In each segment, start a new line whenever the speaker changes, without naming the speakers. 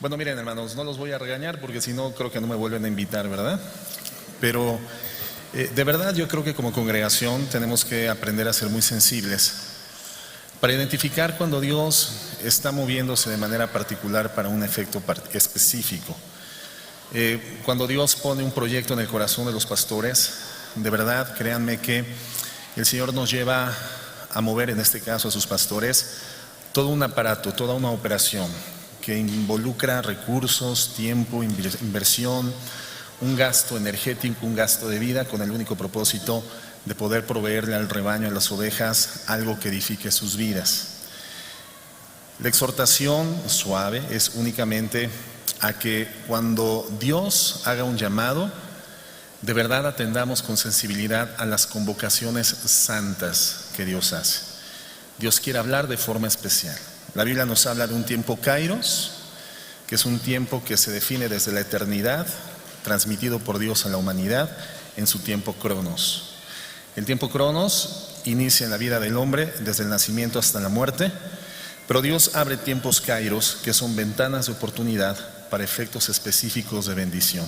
Bueno, miren, hermanos, no los voy a regañar porque si no creo que no me vuelven a invitar, ¿verdad? Pero de verdad yo creo que como congregación tenemos que aprender a ser muy sensibles para identificar cuando Dios está moviéndose de manera particular para un efecto específico. Cuando Dios pone un proyecto en el corazón de los pastores, de verdad, créanme que el Señor nos lleva a mover, en este caso a sus pastores, todo un aparato, toda una operación que involucra recursos, tiempo, inversión, un gasto energético, un gasto de vida, con el único propósito de poder proveerle al rebaño, a las ovejas, algo que edifique sus vidas. La exhortación suave es únicamente a que cuando Dios haga un llamado, de verdad atendamos con sensibilidad a las convocaciones santas que Dios hace. Dios quiere hablar de forma especial. La Biblia nos habla de un tiempo kairos, que es un tiempo que se define desde la eternidad, transmitido por Dios a la humanidad, en su tiempo cronos. El tiempo cronos inicia en la vida del hombre desde el nacimiento hasta la muerte, pero Dios abre tiempos kairos, que son ventanas de oportunidad para efectos específicos de bendición.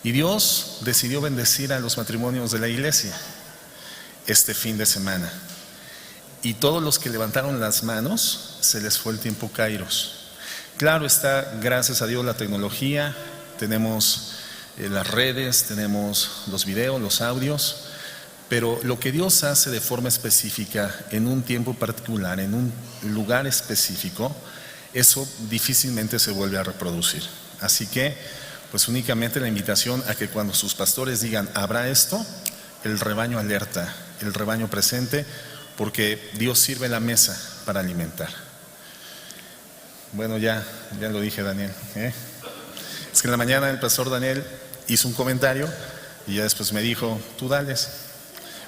Y Dios decidió bendecir a los matrimonios de la iglesia este fin de semana. Y todos los que levantaron las manos, se les fue el tiempo kairos. Claro está, gracias a Dios, la tecnología, tenemos las redes, tenemos los videos, los audios, pero lo que Dios hace de forma específica, en un tiempo particular, en un lugar específico, eso difícilmente se vuelve a reproducir. Así que, pues únicamente la invitación a que cuando sus pastores digan, ¿habrá esto?, el rebaño alerta, el rebaño presente, porque Dios sirve la mesa para alimentar. Bueno, ya lo dije, Daniel, Es que en la mañana el pastor Daniel hizo un comentario y ya después me dijo, tú dales.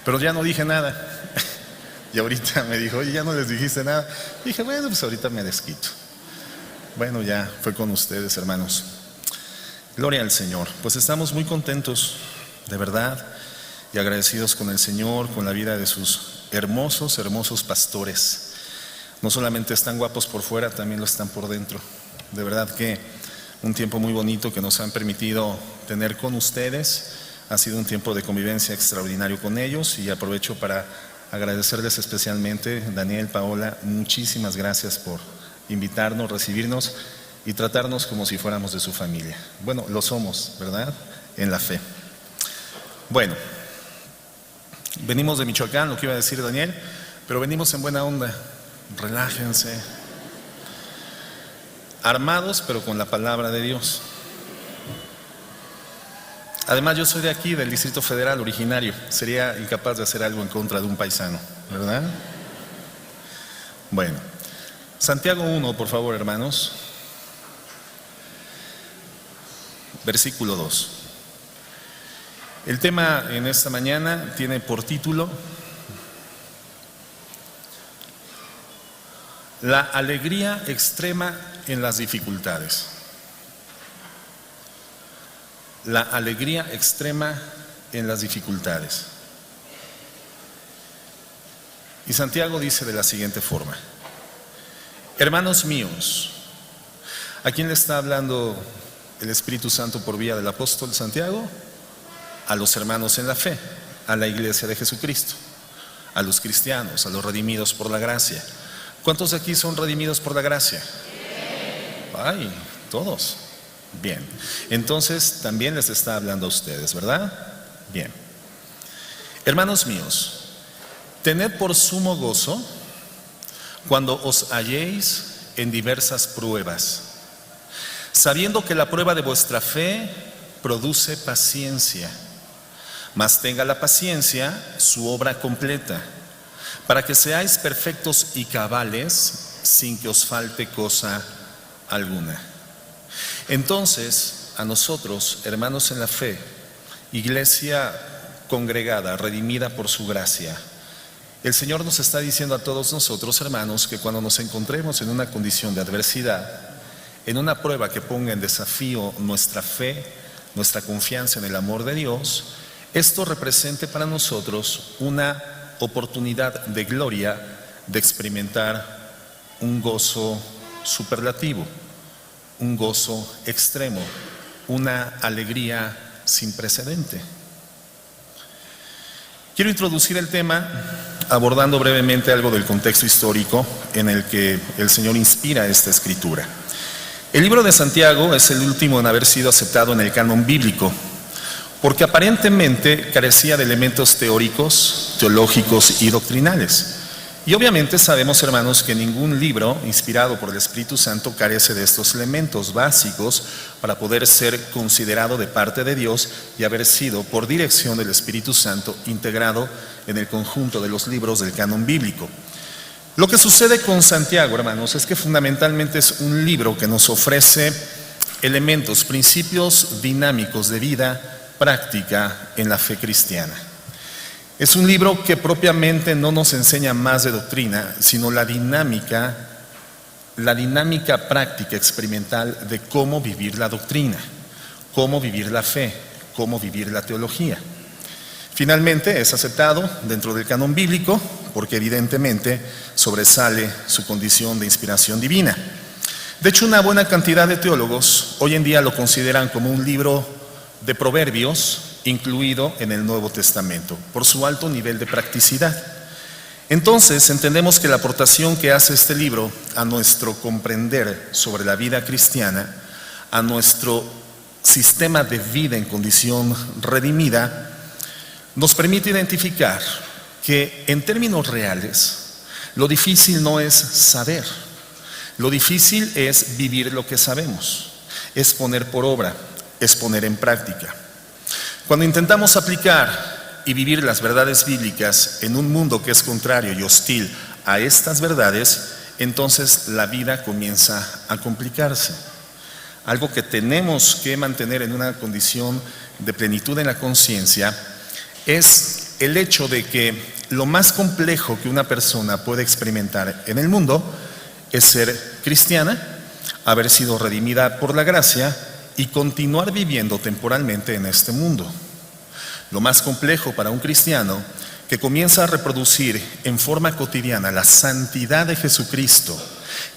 Pero ya no dije nada. Y ahorita me dijo, oye, ya no les dijiste nada. Y dije, bueno, pues ahorita me desquito. Bueno, ya fue con ustedes, hermanos. Gloria al Señor. Pues estamos muy contentos, de verdad, y agradecidos con el Señor, con la vida de sus hermosos pastores. No solamente están guapos por fuera, también lo están por dentro. De verdad que un tiempo muy bonito que nos han permitido tener con ustedes. Ha sido un tiempo de convivencia extraordinario con ellos y aprovecho para agradecerles especialmente, Daniel, Paola, muchísimas gracias por invitarnos, recibirnos y tratarnos como si fuéramos de su familia. Bueno, lo somos, ¿verdad? En la fe. Bueno, venimos de Michoacán, lo que iba a decir Daniel, pero venimos en buena onda. Relájense, armados pero con la palabra de Dios. Además yo soy de aquí, del Distrito Federal, originario. Sería incapaz de hacer algo en contra de un paisano, ¿verdad? Bueno, Santiago 1, por favor, hermanos. Versículo 2. El tema en esta mañana tiene por título la alegría extrema en las dificultades. La alegría extrema en las dificultades. Y Santiago dice de la siguiente forma: hermanos míos, ¿a quién le está hablando el Espíritu Santo por vía del apóstol Santiago? A los hermanos en la fe, a la iglesia de Jesucristo, a los cristianos, a los redimidos por la gracia. ¿Cuántos de aquí son redimidos por la gracia? Ay, todos. Bien, entonces también les está hablando a ustedes, ¿verdad? Bien. Hermanos míos, tened por sumo gozo cuando os halléis en diversas pruebas, sabiendo que la prueba de vuestra fe produce paciencia. Mas tenga la paciencia su obra completa, para que seáis perfectos y cabales, sin que os falte cosa alguna. Entonces, a nosotros, hermanos en la fe, iglesia congregada, redimida por su gracia, el Señor nos está diciendo a todos nosotros, hermanos, que cuando nos encontremos en una condición de adversidad, en una prueba que ponga en desafío nuestra fe, nuestra confianza en el amor de Dios, esto represente para nosotros una oportunidad de gloria, de experimentar un gozo superlativo, un gozo extremo, una alegría sin precedente. Quiero introducir el tema abordando brevemente algo del contexto histórico en el que el Señor inspira esta escritura. El libro de Santiago es el último en haber sido aceptado en el canon bíblico, porque aparentemente carecía de elementos teóricos, teológicos y doctrinales. Y obviamente sabemos, hermanos, que ningún libro inspirado por el Espíritu Santo carece de estos elementos básicos para poder ser considerado de parte de Dios y haber sido, por dirección del Espíritu Santo, integrado en el conjunto de los libros del canon bíblico. Lo que sucede con Santiago, hermanos, es que fundamentalmente es un libro que nos ofrece elementos, principios dinámicos de vida práctica en la fe cristiana. Es un libro que propiamente no nos enseña más de doctrina, sino la dinámica práctica experimental de cómo vivir la doctrina, cómo vivir la fe, cómo vivir la teología. Finalmente es aceptado dentro del canon bíblico porque evidentemente sobresale su condición de inspiración divina. De hecho, una buena cantidad de teólogos hoy en día lo consideran como un libro de proverbios incluido en el Nuevo Testamento, por su alto nivel de practicidad. Entonces, entendemos que la aportación que hace este libro a nuestro comprender sobre la vida cristiana, a nuestro sistema de vida en condición redimida, nos permite identificar que en términos reales, lo difícil no es saber, lo difícil es vivir lo que sabemos, es poner por obra, es poner en práctica. Cuando intentamos aplicar y vivir las verdades bíblicas en un mundo que es contrario y hostil a estas verdades, entonces la vida comienza a complicarse. Algo que tenemos que mantener en una condición de plenitud en la conciencia es el hecho de que lo más complejo que una persona puede experimentar en el mundo es ser cristiana, haber sido redimida por la gracia y continuar viviendo temporalmente en este mundo. Lo más complejo para un cristiano que comienza a reproducir en forma cotidiana la santidad de Jesucristo,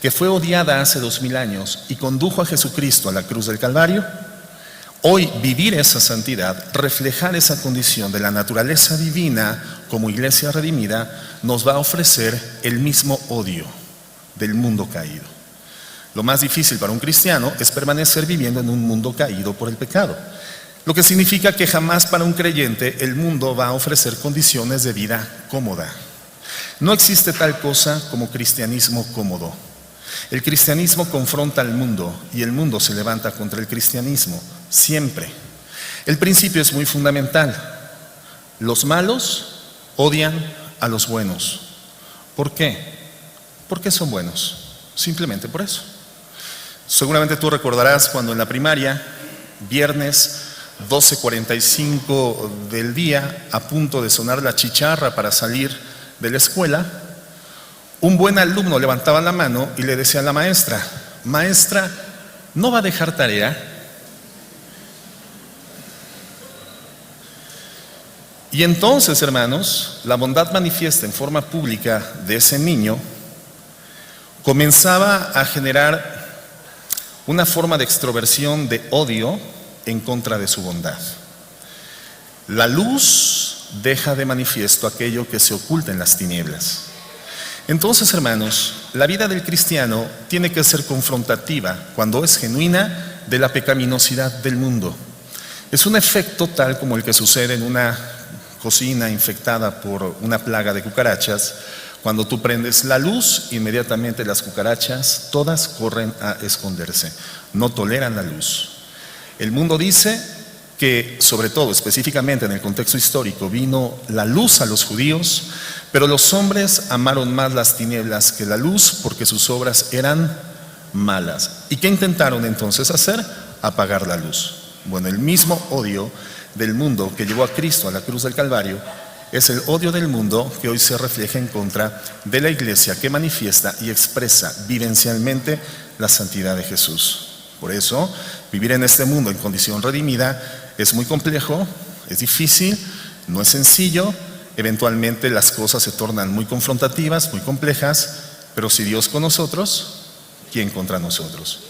que fue odiada hace 2000 años y condujo a Jesucristo a la cruz del Calvario, hoy vivir esa santidad, reflejar esa condición de la naturaleza divina como iglesia redimida, nos va a ofrecer el mismo odio del mundo caído. Lo más difícil para un cristiano es permanecer viviendo en un mundo caído por el pecado, lo que significa que jamás para un creyente el mundo va a ofrecer condiciones de vida cómoda. No existe tal cosa como cristianismo cómodo. El cristianismo confronta al mundo y el mundo se levanta contra el cristianismo, siempre. El principio es muy fundamental. Los malos odian a los buenos. ¿Por qué? Porque son buenos, simplemente por eso. Seguramente tú recordarás cuando en la primaria, viernes 12:45 del día, a punto de sonar la chicharra para salir de la escuela, un buen alumno levantaba la mano y le decía a la maestra: maestra, ¿no va a dejar tarea? Y entonces, hermanos, la bondad manifiesta en forma pública de ese niño comenzaba a generar una forma de extroversión de odio en contra de su bondad. La luz deja de manifiesto aquello que se oculta en las tinieblas. Entonces, hermanos, la vida del cristiano tiene que ser confrontativa cuando es genuina de la pecaminosidad del mundo. Es un efecto tal como el que sucede en una cocina infectada por una plaga de cucarachas. Cuando tú prendes la luz, inmediatamente las cucarachas todas corren a esconderse, no toleran la luz. El mundo dice que, sobre todo, específicamente en el contexto histórico, vino la luz a los judíos, pero los hombres amaron más las tinieblas que la luz porque sus obras eran malas. ¿Y qué intentaron entonces hacer? Apagar la luz. Bueno, el mismo odio del mundo que llevó a Cristo a la cruz del Calvario es el odio del mundo que hoy se refleja en contra de la iglesia que manifiesta y expresa vivencialmente la santidad de Jesús. Por eso, vivir en este mundo en condición redimida es muy complejo, es difícil, no es sencillo, eventualmente las cosas se tornan muy confrontativas, muy complejas, pero si Dios con nosotros, ¿quién contra nosotros?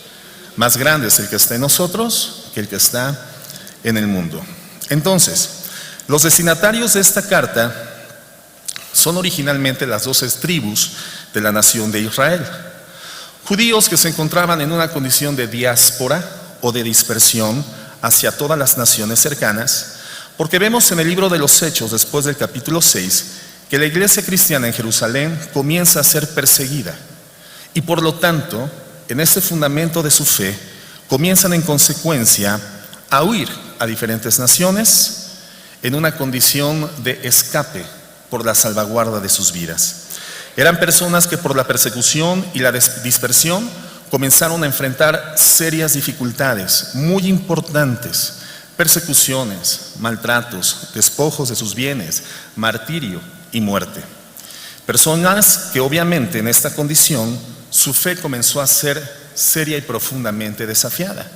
Más grande es el que está en nosotros que el que está en el mundo. Entonces, los destinatarios de esta carta son originalmente las 12 tribus de la nación de Israel. Judíos que se encontraban en una condición de diáspora o de dispersión hacia todas las naciones cercanas, porque vemos en el libro de los Hechos, después del capítulo 6, que la iglesia cristiana en Jerusalén comienza a ser perseguida y por lo tanto, en este fundamento de su fe, comienzan en consecuencia a huir a diferentes naciones en una condición de escape por la salvaguarda de sus vidas. Eran personas que por la persecución y la dispersión comenzaron a enfrentar serias dificultades muy importantes: persecuciones, maltratos, despojos de sus bienes, martirio y muerte. Personas que obviamente en esta condición su fe comenzó a ser seria y profundamente desafiada,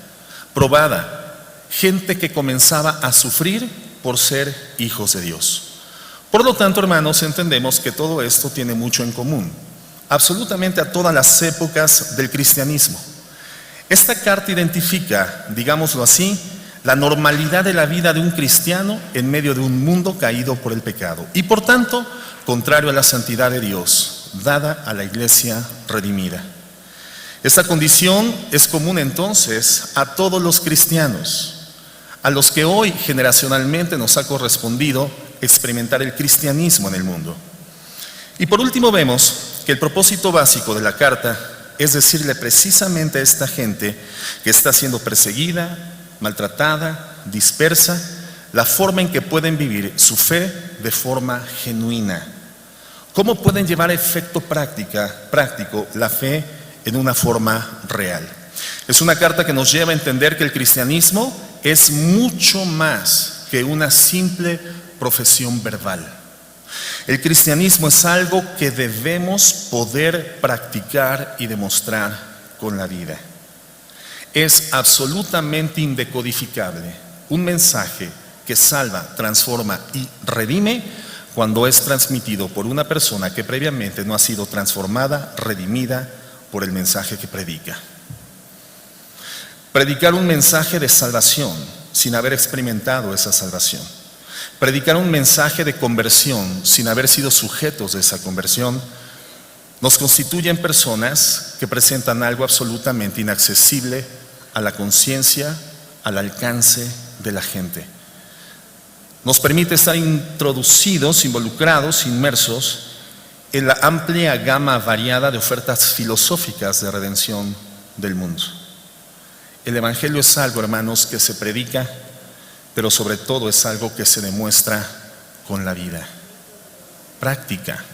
probada, gente que comenzaba a sufrir por ser hijos de Dios. Por lo tanto, hermanos, entendemos que todo esto tiene mucho en común, absolutamente a todas las épocas del cristianismo. Esta carta identifica, digámoslo así, la normalidad de la vida de un cristiano en medio de un mundo caído por el pecado y por tanto contrario a la santidad de Dios dada a la iglesia redimida. Esta condición es común entonces a todos los cristianos, a los que hoy generacionalmente nos ha correspondido experimentar el cristianismo en el mundo. Y por último vemos que el propósito básico de la carta es decirle precisamente a esta gente que está siendo perseguida, maltratada, dispersa, la forma en que pueden vivir su fe de forma genuina. ¿Cómo pueden llevar a efecto práctico la fe en una forma real? Es una carta que nos lleva a entender que el cristianismo es mucho más que una simple profesión verbal. El cristianismo es algo que debemos poder practicar y demostrar con la vida. Es absolutamente indecodificable, un mensaje que salva, transforma y redime cuando es transmitido por una persona que previamente no ha sido transformada, redimida por el mensaje que predica. Predicar un mensaje de salvación sin haber experimentado esa salvación. Predicar un mensaje de conversión sin haber sido sujetos de esa conversión nos constituye en personas que presentan algo absolutamente inaccesible a la conciencia, al alcance de la gente. Nos permite estar introducidos, involucrados, inmersos en la amplia gama variada de ofertas filosóficas de redención del mundo. El Evangelio es algo, hermanos, que se predica, pero sobre todo es algo que se demuestra con la vida práctica,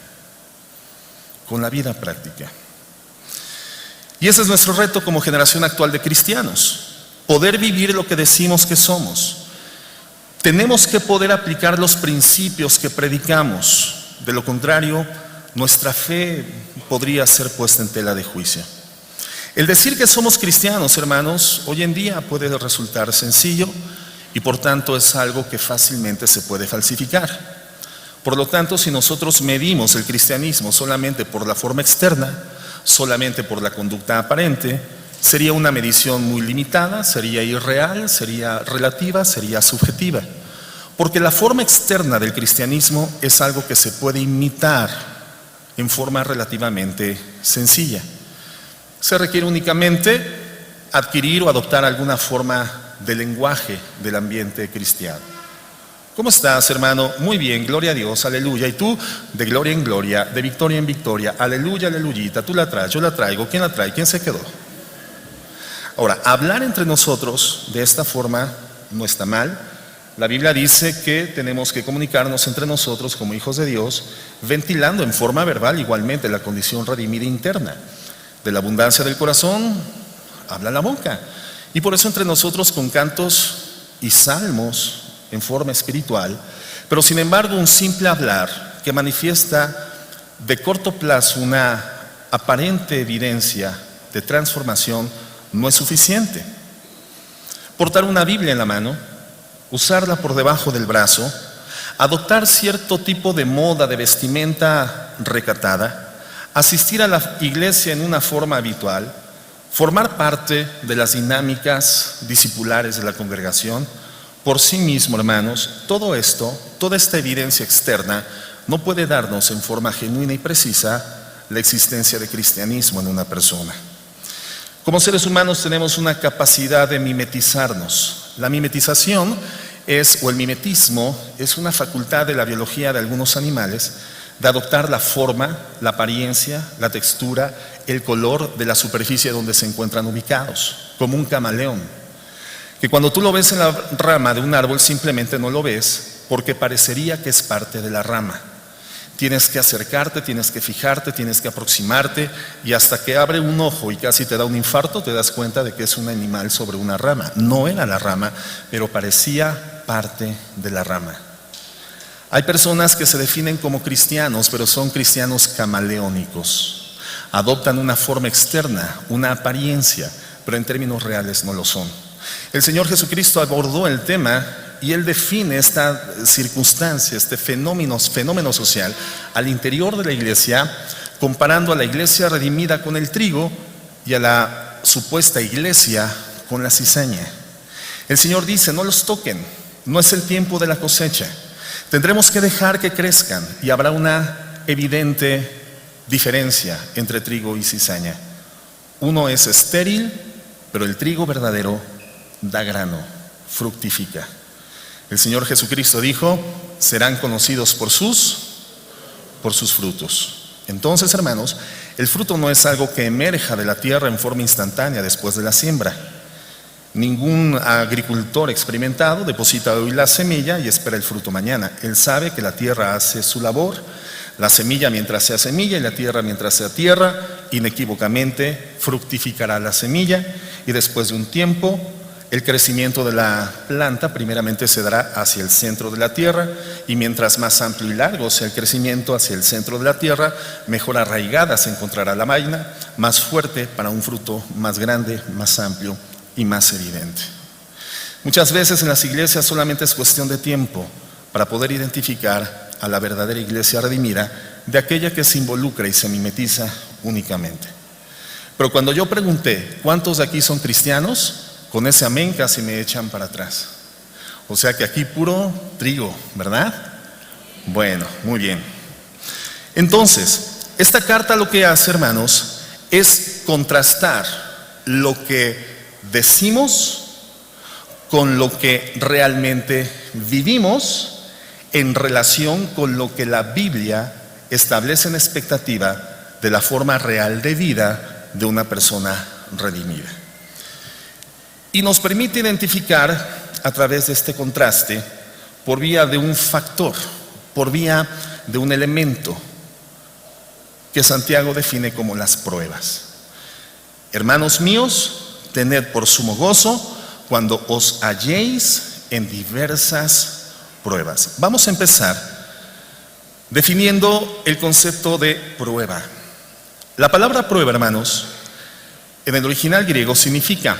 con la vida práctica. Y ese es nuestro reto como generación actual de cristianos, poder vivir lo que decimos que somos. Tenemos que poder aplicar los principios que predicamos, de lo contrario, nuestra fe podría ser puesta en tela de juicio. El decir que somos cristianos, hermanos, hoy en día puede resultar sencillo y por tanto es algo que fácilmente se puede falsificar. Por lo tanto, si nosotros medimos el cristianismo solamente por la forma externa, solamente por la conducta aparente, sería una medición muy limitada, sería irreal, sería relativa, sería subjetiva. Porque la forma externa del cristianismo es algo que se puede imitar en forma relativamente sencilla. Se requiere únicamente adquirir o adoptar alguna forma de lenguaje del ambiente cristiano. ¿Cómo estás, hermano? Muy bien, gloria a Dios, aleluya. Y tú, de gloria en gloria, de victoria en victoria, aleluya, aleluyita. Tú la traes, yo la traigo. ¿Quién la trae? ¿Quién se quedó? Ahora, hablar entre nosotros de esta forma no está mal. La Biblia dice que tenemos que comunicarnos entre nosotros como hijos de Dios, ventilando en forma verbal igualmente la condición redimida interna. De la abundancia del corazón habla la boca. Y por eso entre nosotros con cantos y salmos en forma espiritual, pero sin embargo un simple hablar que manifiesta de corto plazo una aparente evidencia de transformación no es suficiente. Portar una Biblia en la mano, usarla por debajo del brazo, adoptar cierto tipo de moda de vestimenta recatada, asistir a la iglesia en una forma habitual, Formar parte de las dinámicas discipulares de la congregación, por sí mismo, hermanos, todo esto, toda esta evidencia externa, no puede darnos en forma genuina y precisa la existencia de cristianismo en una persona. Como seres humanos tenemos una capacidad de mimetizarnos. La mimetización o el mimetismo es una facultad de la biología de algunos animales de adoptar la forma, la apariencia, la textura, el color de la superficie donde se encuentran ubicados, como un camaleón, que cuando tú lo ves en la rama de un árbol simplemente no lo ves porque parecería que es parte de la rama. Tienes que acercarte, tienes que fijarte, tienes que aproximarte y hasta que abre un ojo y casi te da un infarto te das cuenta de que es un animal sobre una rama. No era la rama, pero parecía parte de la rama. Hay personas que se definen como cristianos, pero son cristianos camaleónicos. Adoptan una forma externa, una apariencia, pero en términos reales no lo son. El Señor Jesucristo abordó el tema y Él define esta circunstancia, este fenómeno social al interior de la iglesia, comparando a la iglesia redimida con el trigo y a la supuesta iglesia con la cizaña. El Señor dice, no los toquen, no es el tiempo de la cosecha. Tendremos que dejar que crezcan y habrá una evidente diferencia entre trigo y cizaña. Uno es estéril, pero el trigo verdadero da grano, fructifica. El Señor Jesucristo dijo, serán conocidos por sus frutos. Entonces, hermanos, el fruto no es algo que emerja de la tierra en forma instantánea después de la siembra. Ningún agricultor experimentado deposita hoy la semilla y espera el fruto mañana. Él sabe que la tierra hace su labor, la semilla mientras sea semilla y la tierra mientras sea tierra, inequívocamente fructificará la semilla y después de un tiempo el crecimiento de la planta primeramente se dará hacia el centro de la tierra y mientras más amplio y largo sea el crecimiento hacia el centro de la tierra, mejor arraigada se encontrará la vaina, más fuerte para un fruto más grande, más amplio y más evidente. Muchas veces en las iglesias solamente es cuestión de tiempo para poder identificar a la verdadera iglesia redimida de aquella que se involucra y se mimetiza únicamente. Pero cuando yo pregunté, ¿cuántos de aquí son cristianos? Con ese amén casi me echan para atrás. O sea que aquí puro trigo, ¿verdad? Bueno, muy bien. Entonces, esta carta lo que hace, hermanos, es contrastar lo que decimos con lo que realmente vivimos en relación con lo que la Biblia establece en expectativa de la forma real de vida de una persona redimida. Y nos permite identificar a través de este contraste por vía de un factor, por vía de un elemento que Santiago define como las pruebas. Hermanos míos, tened por sumo gozo cuando os halléis en diversas pruebas. Vamos a empezar definiendo el concepto de prueba. La palabra prueba, hermanos, en el original griego significa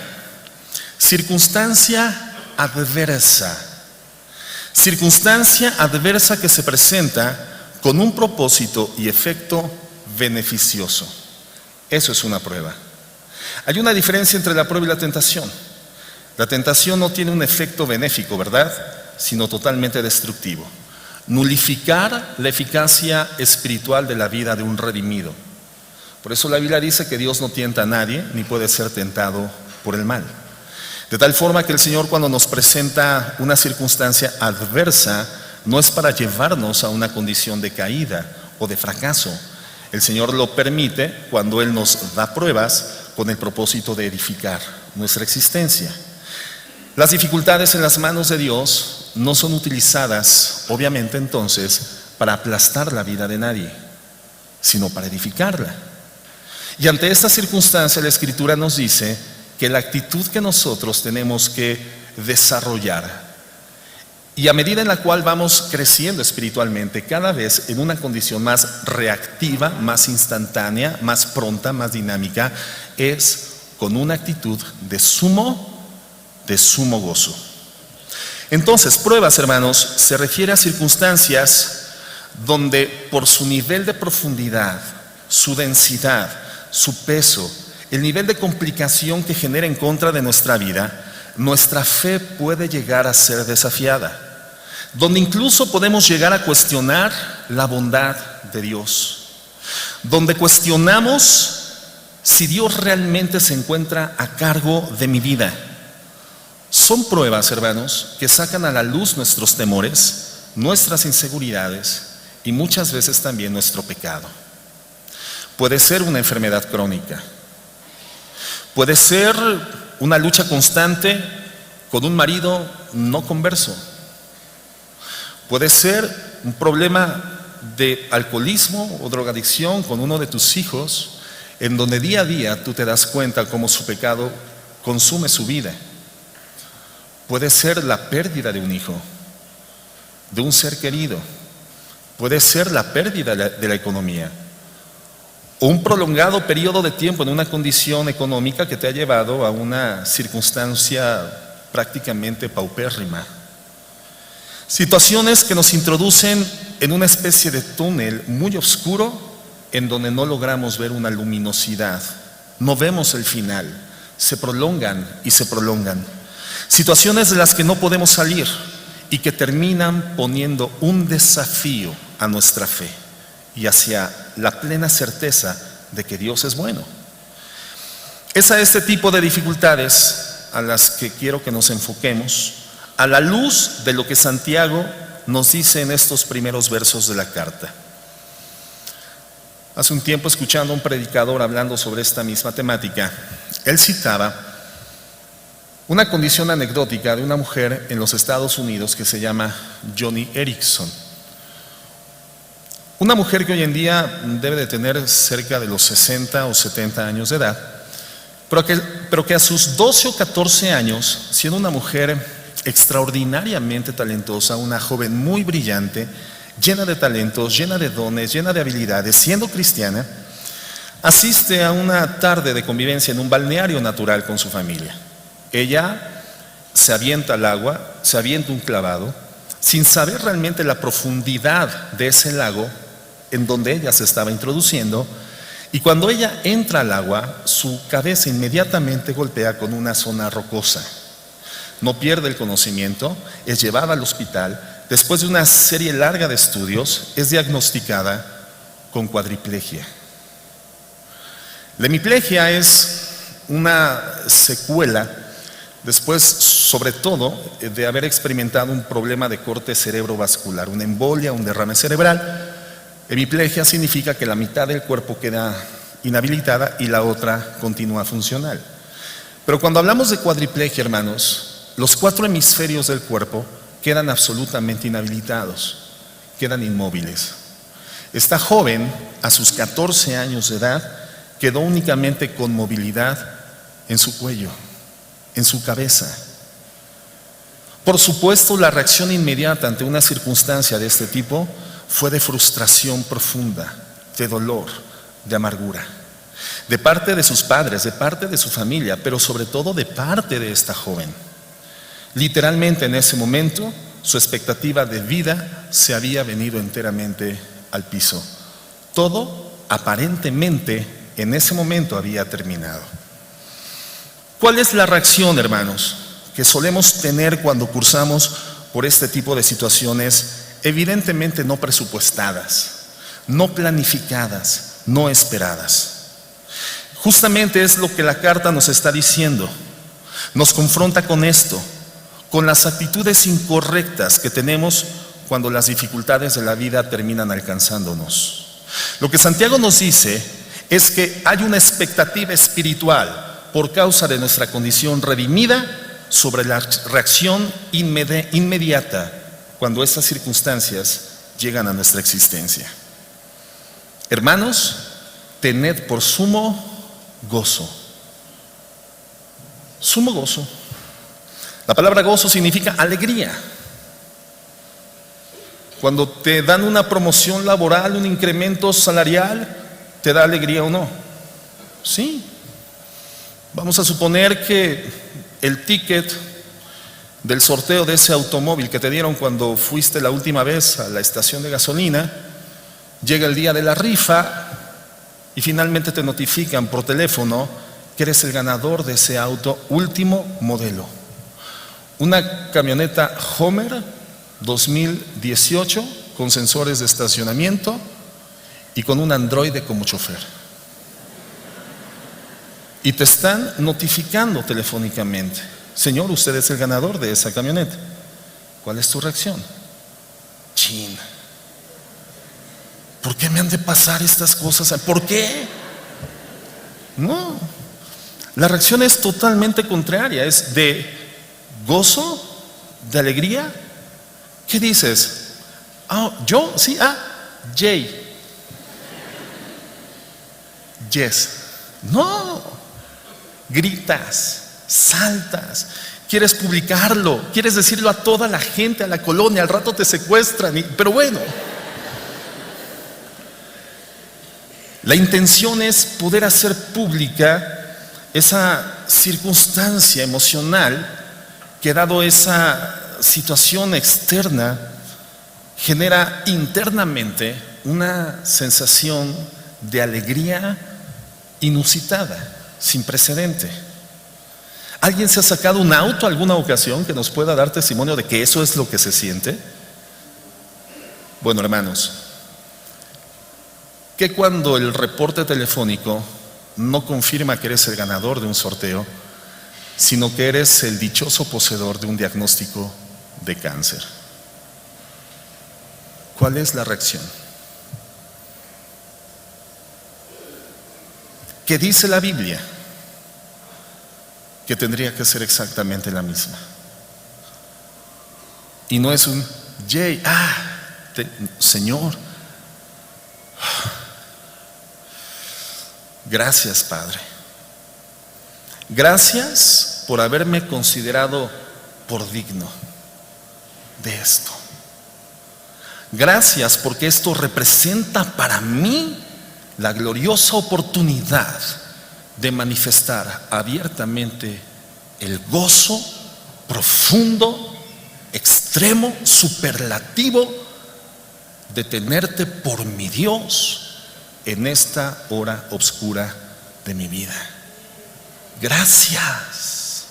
circunstancia adversa. Circunstancia adversa que se presenta con un propósito y efecto beneficioso. Eso es una prueba. Hay una diferencia entre la prueba y la tentación. La tentación no tiene un efecto benéfico, ¿verdad? Sino totalmente destructivo. Nulificar la eficacia espiritual de la vida de un redimido. Por eso la Biblia dice que Dios no tienta a nadie, ni puede ser tentado por el mal. De tal forma que el Señor, cuando nos presenta una circunstancia adversa, no es para llevarnos a una condición de caída o de fracaso. El Señor lo permite cuando Él nos da pruebas con el propósito de edificar nuestra existencia. Las dificultades en las manos de Dios no son utilizadas, obviamente, entonces, para aplastar la vida de nadie, sino para edificarla. Y ante esta circunstancia, la Escritura nos dice que la actitud que nosotros tenemos que desarrollar, y a medida en la cual vamos creciendo espiritualmente, cada vez en una condición más reactiva, más instantánea, más pronta, más dinámica, es con una actitud de sumo gozo. Entonces, pruebas, hermanos, se refiere a circunstancias donde por su nivel de profundidad, su densidad, su peso, el nivel de complicación que genera en contra de nuestra vida, nuestra fe puede llegar a ser desafiada, donde incluso podemos llegar a cuestionar la bondad de Dios, donde cuestionamos si Dios realmente se encuentra a cargo de mi vida. Son pruebas, hermanos, que sacan a la luz nuestros temores, nuestras inseguridades y muchas veces también nuestro pecado. Puede ser una enfermedad crónica, puede ser una lucha constante con un marido no converso, puede ser un problema de alcoholismo o drogadicción con uno de tus hijos, en donde día a día tú te das cuenta cómo su pecado consume su vida. Puede ser la pérdida de un hijo, de un ser querido, puede ser la pérdida de la economía, o un prolongado periodo de tiempo en una condición económica que te ha llevado a una circunstancia prácticamente paupérrima. Situaciones que nos introducen en una especie de túnel muy oscuro en donde no logramos ver una luminosidad, no vemos el final, se prolongan y se prolongan. Situaciones de las que no podemos salir y que terminan poniendo un desafío a nuestra fe y hacia la plena certeza de que Dios es bueno. Es a este tipo de dificultades a las que quiero que nos enfoquemos a la luz de lo que Santiago nos dice en estos primeros versos de la carta. Hace un tiempo, escuchando a un predicador hablando sobre esta misma temática, él citaba una condición anecdótica de una mujer en los Estados Unidos que se llama Joni Eareckson. Una mujer que hoy en día debe de tener cerca de los 60 o 70 años de edad, pero que a sus 12 o 14 años, siendo una mujer extraordinariamente talentosa, una joven muy brillante, llena de talentos, llena de dones, llena de habilidades, siendo cristiana, asiste a una tarde de convivencia en un balneario natural con su familia. Ella se avienta al agua, se avienta un clavado, sin saber realmente la profundidad de ese lago en donde ella se estaba introduciendo, y cuando ella entra al agua, su cabeza inmediatamente golpea con una zona rocosa. No pierde el conocimiento, es llevada al hospital. Después de una serie larga de estudios, es diagnosticada con cuadriplegia. La hemiplegia es una secuela, después, sobre todo, de haber experimentado un problema de corte cerebrovascular, una embolia, un derrame cerebral. Hemiplegia significa que la mitad del cuerpo queda inhabilitada y la otra continúa funcional. Pero cuando hablamos de cuadriplegia, hermanos, los 4 hemisferios del cuerpo quedan absolutamente inhabilitados, quedan inmóviles. Esta joven, a sus 14 años de edad, quedó únicamente con movilidad en su cuello, en su cabeza. Por supuesto, la reacción inmediata ante una circunstancia de este tipo fue de frustración profunda, de dolor, de amargura, de parte de sus padres, de parte de su familia, pero sobre todo de parte de esta joven. Literalmente en ese momento su expectativa de vida se había venido enteramente al piso. Todo aparentemente en ese momento había terminado. ¿Cuál es la reacción, hermanos, que solemos tener cuando cursamos por este tipo de situaciones evidentemente no presupuestadas, no planificadas, no esperadas? Justamente es lo que la carta nos está diciendo. Nos confronta con esto, con las actitudes incorrectas que tenemos cuando las dificultades de la vida terminan alcanzándonos. Lo que Santiago nos dice es que hay una expectativa espiritual por causa de nuestra condición redimida sobre la reacción inmediata cuando estas circunstancias llegan a nuestra existencia. Hermanos, tened por sumo gozo. Sumo gozo. La palabra gozo significa alegría. Cuando te dan una promoción laboral, un incremento salarial, ¿te da alegría o no? Sí. Vamos a suponer que el ticket del sorteo de ese automóvil que te dieron cuando fuiste la última vez a la estación de gasolina, llega el día de la rifa y finalmente te notifican por teléfono que eres el ganador de ese auto último modelo. Una camioneta Homer 2018 con sensores de estacionamiento y con un androide como chofer. Y te están notificando telefónicamente: señor, usted es el ganador de esa camioneta. ¿Cuál es tu reacción? Chin, ¿por qué me han de pasar estas cosas? ¿Por qué? No, la reacción es totalmente contraria, es de gozo, de alegría. ¿Qué dices? ¿Yo? Sí, Jay. Yes. No, gritas, saltas, quieres publicarlo, quieres decirlo a toda la gente, a la colonia, al rato te secuestran, pero bueno. La intención es poder hacer pública esa circunstancia emocional que, dado esa situación externa, genera internamente una sensación de alegría inusitada, sin precedente. ¿Alguien se ha sacado un auto alguna ocasión que nos pueda dar testimonio de que eso es lo que se siente? Bueno, hermanos, que cuando el reporte telefónico no confirma que eres el ganador de un sorteo, sino que eres el dichoso poseedor de un diagnóstico de cáncer. ¿Cuál es la reacción? ¿Qué dice la Biblia? Que tendría que ser exactamente la misma. Y no es un yay, Señor, gracias, Padre. Gracias por haberme considerado por digno de esto. Gracias porque esto representa para mí la gloriosa oportunidad de manifestar abiertamente el gozo profundo, extremo, superlativo de tenerte por mi Dios en esta hora oscura de mi vida. Gracias.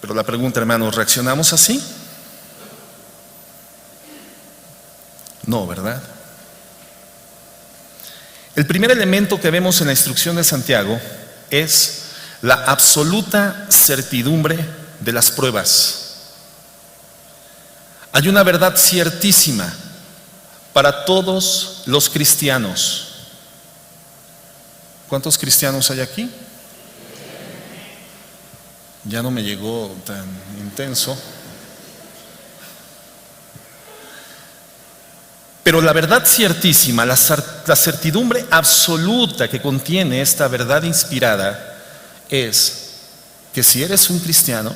Pero la pregunta, hermanos, ¿reaccionamos así? No, ¿verdad? El primer elemento que vemos en la instrucción de Santiago es la absoluta certidumbre de las pruebas. Hay una verdad ciertísima para todos los cristianos. ¿Cuántos cristianos hay aquí? Ya no me llegó tan intenso. Pero la verdad ciertísima, la certidumbre absoluta que contiene esta verdad inspirada es que si eres un cristiano,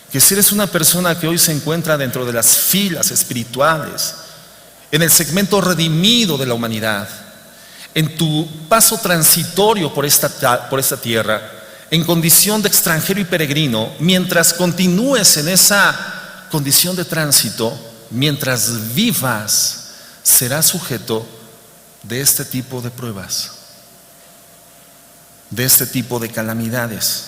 que si eres una persona que hoy se encuentra dentro de las filas espirituales, en el segmento redimido de la humanidad, en tu paso transitorio por esta tierra, en condición de extranjero y peregrino, mientras continúes en esa condición de tránsito, mientras vivas, serás sujeto de este tipo de pruebas, de este tipo de calamidades.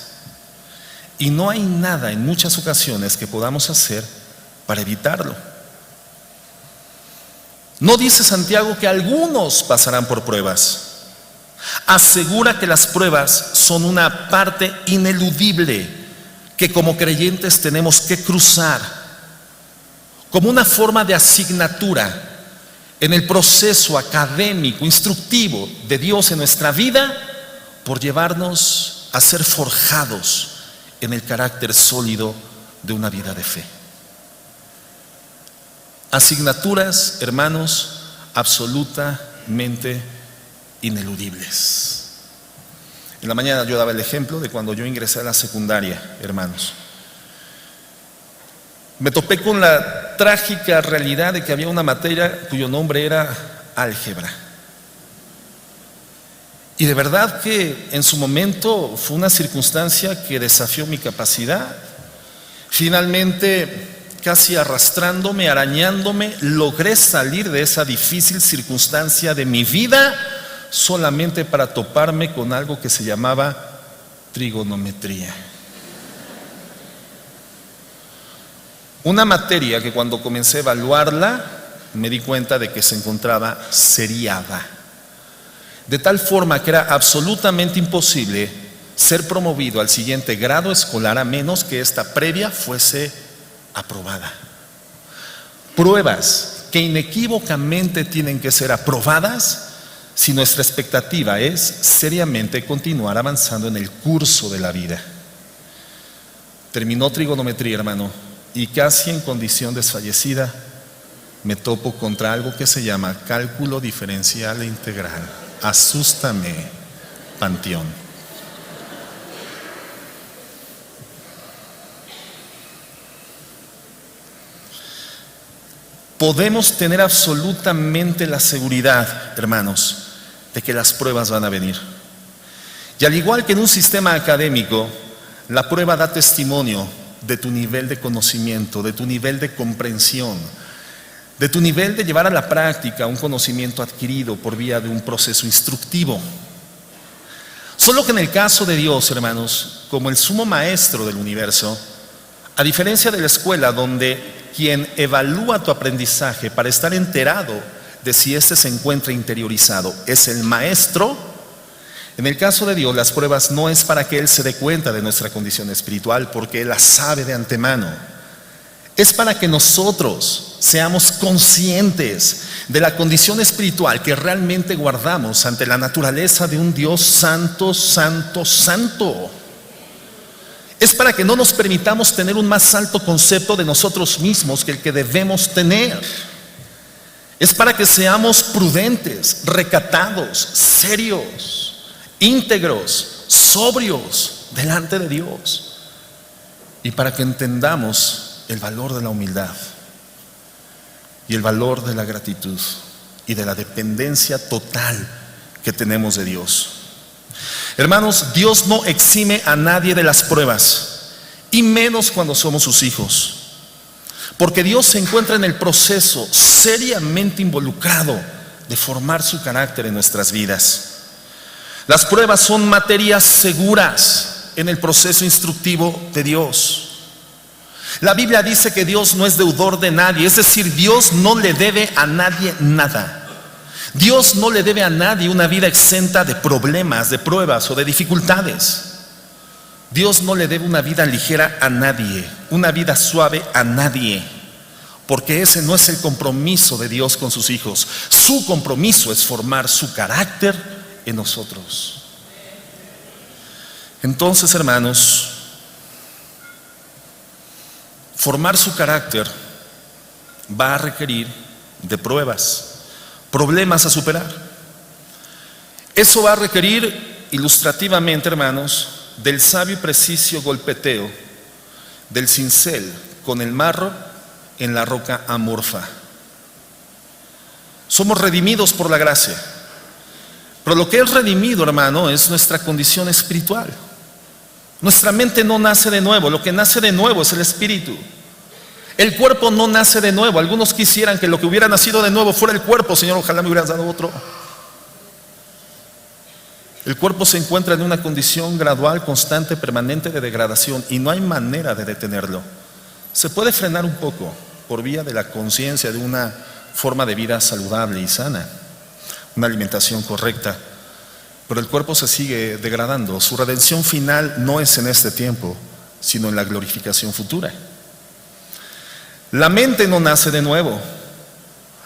Y no hay nada en muchas ocasiones que podamos hacer para evitarlo. No dice Santiago que algunos pasarán por pruebas. Asegura que las pruebas son una parte ineludible que como creyentes tenemos que cruzar como una forma de asignatura en el proceso académico, instructivo de Dios en nuestra vida, por llevarnos a ser forjados en el carácter sólido de una vida de fe. Asignaturas, hermanos, absolutamente ineludibles. En la mañana yo daba el ejemplo de cuando yo ingresé a la secundaria, hermanos. Me topé con la trágica realidad de que había una materia cuyo nombre era álgebra. Y de verdad que en su momento fue una circunstancia que desafió mi capacidad. Finalmente, casi arrastrándome, arañándome, logré salir de esa difícil circunstancia de mi vida solamente para toparme con algo que se llamaba trigonometría. Una materia que cuando comencé a evaluarla me di cuenta de que se encontraba seriada. De tal forma que era absolutamente imposible ser promovido al siguiente grado escolar a menos que esta previa fuese aprobada. Pruebas que inequívocamente tienen que ser aprobadas si nuestra expectativa es seriamente continuar avanzando en el curso de la vida. Terminó trigonometría, hermano, y casi en condición desfallecida me topo contra algo que se llama cálculo diferencial e integral. Asústame, panteón. Podemos tener absolutamente la seguridad, hermanos, de que las pruebas van a venir. Y al igual que en un sistema académico, la prueba da testimonio de tu nivel de conocimiento, de tu nivel de comprensión, de tu nivel de llevar a la práctica un conocimiento adquirido por vía de un proceso instructivo. Solo que en el caso de Dios, hermanos, como el sumo maestro del universo, a diferencia de la escuela donde quien evalúa tu aprendizaje para estar enterado de si éste se encuentra interiorizado es el maestro, en el caso de Dios las pruebas no es para que Él se dé cuenta de nuestra condición espiritual porque Él la sabe de antemano. Es para que nosotros seamos conscientes de la condición espiritual que realmente guardamos ante la naturaleza de un Dios santo, santo, santo. Es para que no nos permitamos tener un más alto concepto de nosotros mismos que el que debemos tener. Es para que seamos prudentes, recatados, serios, íntegros, sobrios delante de Dios. Y para que entendamos el valor de la humildad y el valor de la gratitud y de la dependencia total que tenemos de Dios. Hermanos, Dios no exime a nadie de las pruebas, y menos cuando somos sus hijos, porque Dios se encuentra en el proceso seriamente involucrado de formar su carácter en nuestras vidas. Las pruebas son materias seguras en el proceso instructivo de Dios. La Biblia dice que Dios no es deudor de nadie, es decir, Dios no le debe a nadie nada. Dios no le debe a nadie una vida exenta de problemas, de pruebas o de dificultades. Dios no le debe una vida ligera a nadie, una vida suave a nadie, porque ese no es el compromiso de Dios con sus hijos. Su compromiso es formar su carácter en nosotros. Entonces, hermanos, formar su carácter va a requerir de pruebas, problemas a superar. Eso va a requerir, ilustrativamente, hermanos, del sabio y preciso golpeteo del cincel con el marro en la roca amorfa. Somos redimidos por la gracia, pero lo que es redimido, hermano, es nuestra condición espiritual. Nuestra mente no nace de nuevo, lo que nace de nuevo es el espíritu. El cuerpo no nace de nuevo. Algunos quisieran que lo que hubiera nacido de nuevo fuera el cuerpo. Señor, ojalá me hubieras dado otro. El cuerpo se encuentra en una condición gradual, constante, permanente de degradación y no hay manera de detenerlo. Se puede frenar un poco por vía de la conciencia de una forma de vida saludable y sana, una alimentación correcta, pero el cuerpo se sigue degradando. Su redención final no es en este tiempo, sino en la glorificación futura. La mente no nace de nuevo.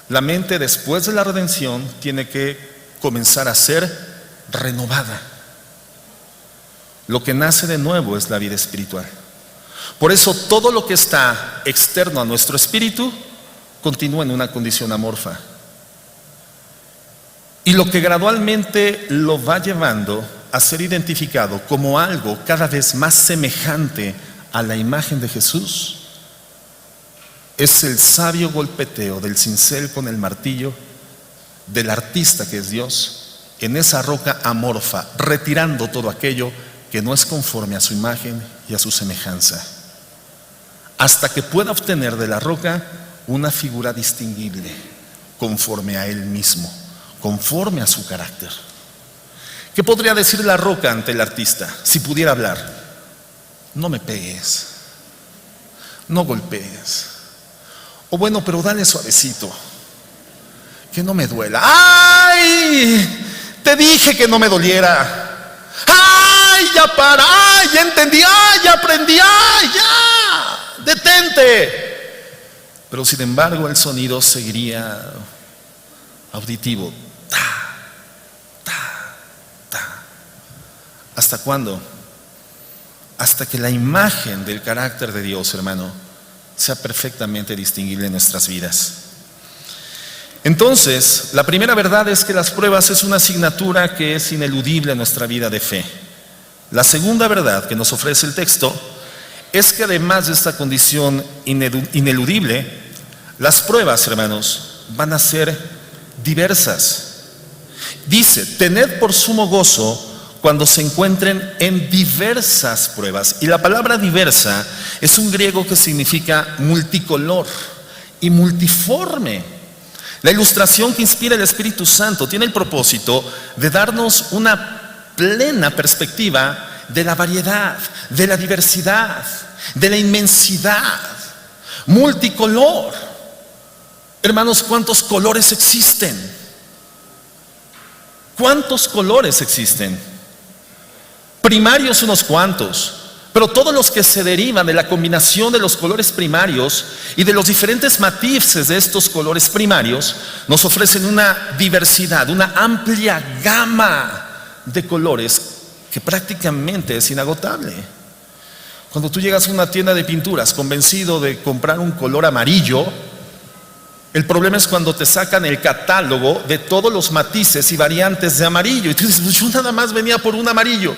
La mente, después de la redención, tiene que comenzar a ser renovada. Lo que nace de nuevo es la vida espiritual. Por eso todo lo que está externo a nuestro espíritu continúa en una condición amorfa. Y lo que gradualmente lo va llevando a ser identificado como algo cada vez más semejante a la imagen de Jesús es el sabio golpeteo del cincel con el martillo del artista que es Dios en esa roca amorfa, retirando todo aquello que no es conforme a su imagen y a su semejanza, hasta que pueda obtener de la roca una figura distinguible, conforme a Él mismo, conforme a su carácter. ¿Qué podría decir la roca ante el artista si pudiera hablar? No me pegues, no golpees. O bueno, pero dale suavecito, que no me duela. ¡Ay! Te dije que no me doliera. ¡Ay! Ya para, ¡ay! Ya entendí, ¡ay! Ya aprendí, ¡ay! Ya, detente. Pero sin embargo el sonido seguiría auditivo. ¿Hasta cuándo? Hasta que la imagen del carácter de Dios, hermano, sea perfectamente distinguible en nuestras vidas. Entonces, la primera verdad es que las pruebas es una asignatura que es ineludible en nuestra vida de fe. La segunda verdad que nos ofrece el texto es que además de esta condición ineludible, las pruebas, hermanos, van a ser diversas. Dice, tened por sumo gozo cuando se encuentren en diversas pruebas. Y la palabra diversa es un griego que significa multicolor y multiforme. La ilustración que inspira el Espíritu Santo tiene el propósito de darnos una plena perspectiva de la variedad, de la diversidad, de la inmensidad. Multicolor. Hermanos, ¿cuántos colores existen? ¿Cuántos colores existen? Primarios unos cuantos, pero todos los que se derivan de la combinación de los colores primarios y de los diferentes matices de estos colores primarios nos ofrecen una diversidad, una amplia gama de colores que prácticamente es inagotable. Cuando tú llegas a una tienda de pinturas convencido de comprar un color amarillo, el problema es cuando te sacan el catálogo de todos los matices y variantes de amarillo y tú dices, pues yo nada más venía por un amarillo.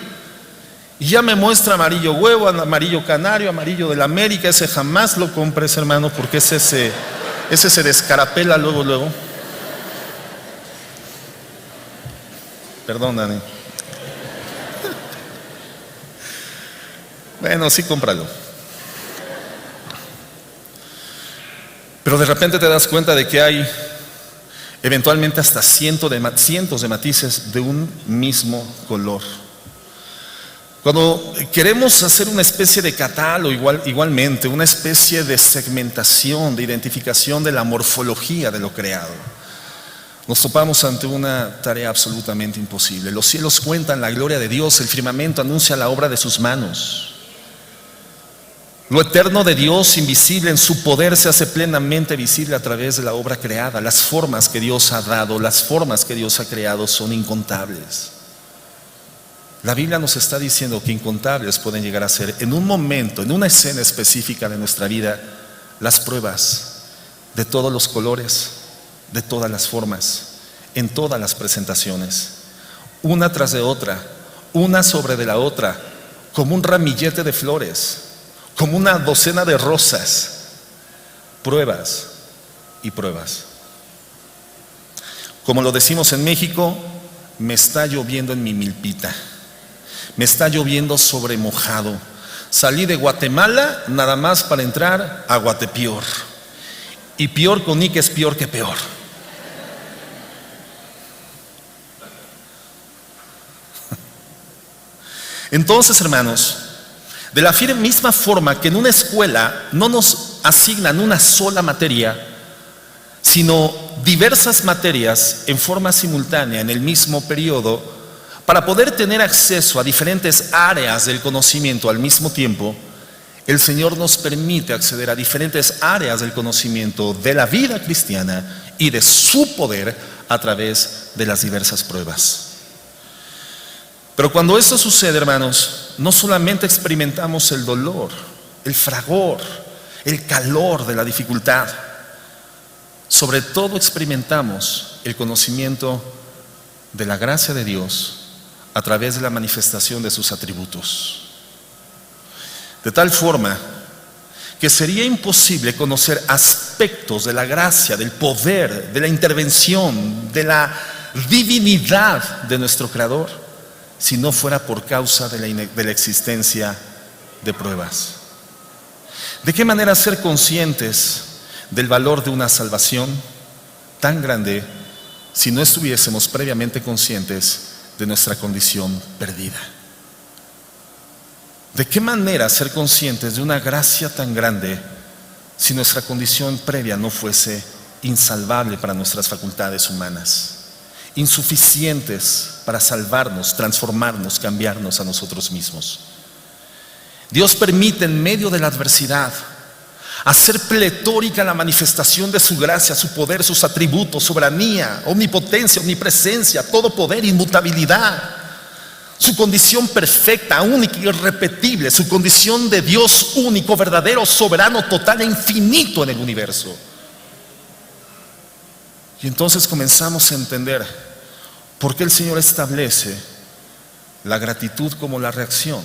Y ya me muestra amarillo huevo, amarillo canario, amarillo de la América. Ese jamás lo compres, hermano, porque ese se descarapela luego. Perdón, Dani. Bueno, sí, cómpralo. Pero de repente te das cuenta de que hay eventualmente hasta cientos de matices de un mismo color. Cuando queremos hacer una especie de catálogo, igualmente, una especie de segmentación, de identificación de la morfología de lo creado, nos topamos ante una tarea absolutamente imposible. Los cielos cuentan la gloria de Dios, el firmamento anuncia la obra de sus manos. Lo eterno de Dios, invisible en su poder, se hace plenamente visible a través de la obra creada. Las formas que Dios ha dado, las formas que Dios ha creado son incontables. La Biblia nos está diciendo que incontables pueden llegar a ser en un momento, en una escena específica de nuestra vida, las pruebas de todos los colores, de todas las formas, en todas las presentaciones, una tras de otra, una sobre de la otra, como un ramillete de flores, como una docena de rosas, pruebas y pruebas. Como lo decimos en México, me está lloviendo en mi milpita. Me está lloviendo sobre mojado. Salí de Guatemala nada más para entrar a Guatepeor. Y peor con I, que es peor que peor. Entonces, hermanos, de la misma forma que en una escuela no nos asignan una sola materia, sino diversas materias en forma simultánea en el mismo periodo, para poder tener acceso a diferentes áreas del conocimiento al mismo tiempo, el Señor nos permite acceder a diferentes áreas del conocimiento de la vida cristiana y de su poder a través de las diversas pruebas. Pero cuando esto sucede, hermanos, no solamente experimentamos el dolor, el fragor, el calor de la dificultad, sobre todo experimentamos el conocimiento de la gracia de Dios a través de la manifestación de sus atributos. De tal forma que sería imposible conocer aspectos de la gracia, del poder, de la intervención, de la divinidad de nuestro Creador, si no fuera por causa de la existencia de pruebas. ¿De qué manera ser conscientes del valor de una salvación tan grande si no estuviésemos previamente conscientes de nuestra condición perdida. ¿De qué manera ser conscientes de una gracia tan grande si nuestra condición previa no fuese insalvable para nuestras facultades humanas, insuficientes para salvarnos, transformarnos, cambiarnos a nosotros mismos? Dios permite en medio de la adversidad hacer pletórica la manifestación de su gracia, su poder, sus atributos: soberanía, omnipotencia, omnipresencia, todo poder, inmutabilidad, su condición perfecta, única y irrepetible, su condición de Dios único, verdadero, soberano, total e infinito en el universo. Y entonces comenzamos a entender por qué el Señor establece la gratitud como la reacción,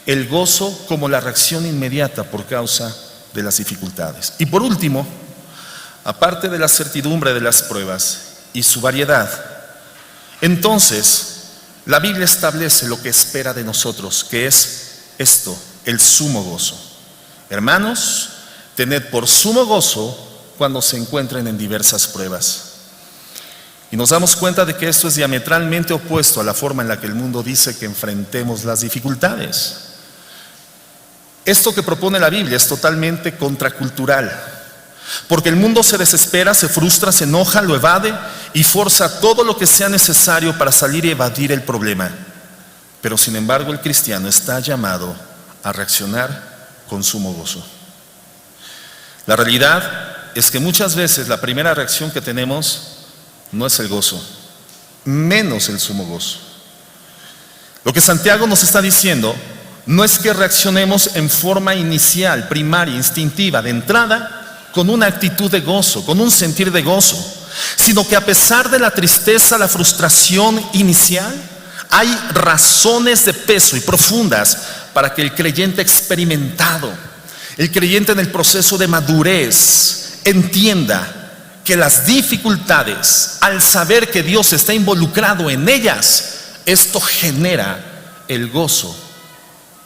el gozo como la reacción inmediata por causa de las dificultades. Y por último, aparte de la certidumbre de las pruebas y su variedad, entonces la Biblia establece lo que espera de nosotros, que es esto: el sumo gozo. Hermanos, tened por sumo gozo cuando se encuentren en diversas pruebas. Y nos damos cuenta de que esto es diametralmente opuesto a la forma en la que el mundo dice que enfrentemos las dificultades. Esto que propone la Biblia es totalmente contracultural, porque el mundo se desespera, se frustra, se enoja, lo evade y forza todo lo que sea necesario para salir y evadir el problema. Pero sin embargo, el cristiano está llamado a reaccionar con sumo gozo. La realidad es que muchas veces la primera reacción que tenemos no es el gozo, menos el sumo gozo. Lo que Santiago nos está diciendo no es que reaccionemos en forma inicial, primaria, instintiva, de entrada, con una actitud de gozo, con un sentir de gozo, sino que a pesar de la tristeza, la frustración inicial, hay razones de peso y profundas para que el creyente experimentado, el creyente en el proceso de madurez, entienda que las dificultades, al saber que Dios está involucrado en ellas, esto genera el gozo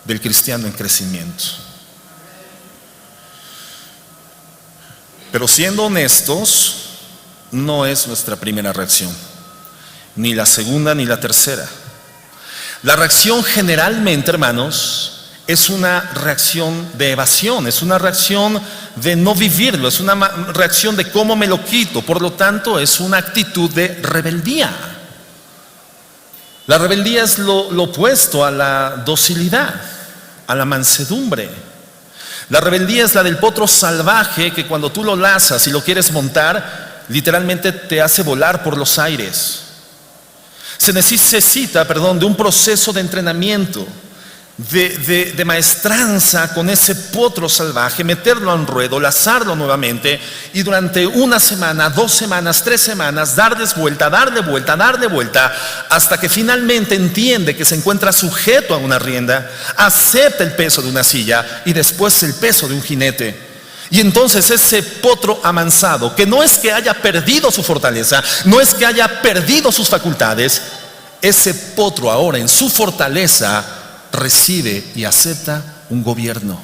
del cristiano en crecimiento. Pero siendo honestos, no es nuestra primera reacción, ni la segunda ni la tercera. La reacción generalmente, hermanos, es una reacción de evasión, es una reacción de no vivirlo, es una reacción de cómo me lo quito. Por lo tanto, es una actitud de rebeldía. La rebeldía es lo opuesto a la docilidad, a la mansedumbre. La rebeldía es la del potro salvaje que cuando tú lo lazas y lo quieres montar, literalmente te hace volar por los aires. Se necesita, de un proceso de entrenamiento, de maestranza con ese potro salvaje, meterlo en ruedo, lazarlo nuevamente y durante una semana, 2 semanas, 3 semanas, darle vuelta, hasta que finalmente entiende que se encuentra sujeto a una rienda, acepta el peso de una silla y después el peso de un jinete. Y entonces ese potro amansado, que no es que haya perdido su fortaleza, no es que haya perdido sus facultades, ese potro ahora en su fortaleza recibe y acepta un gobierno.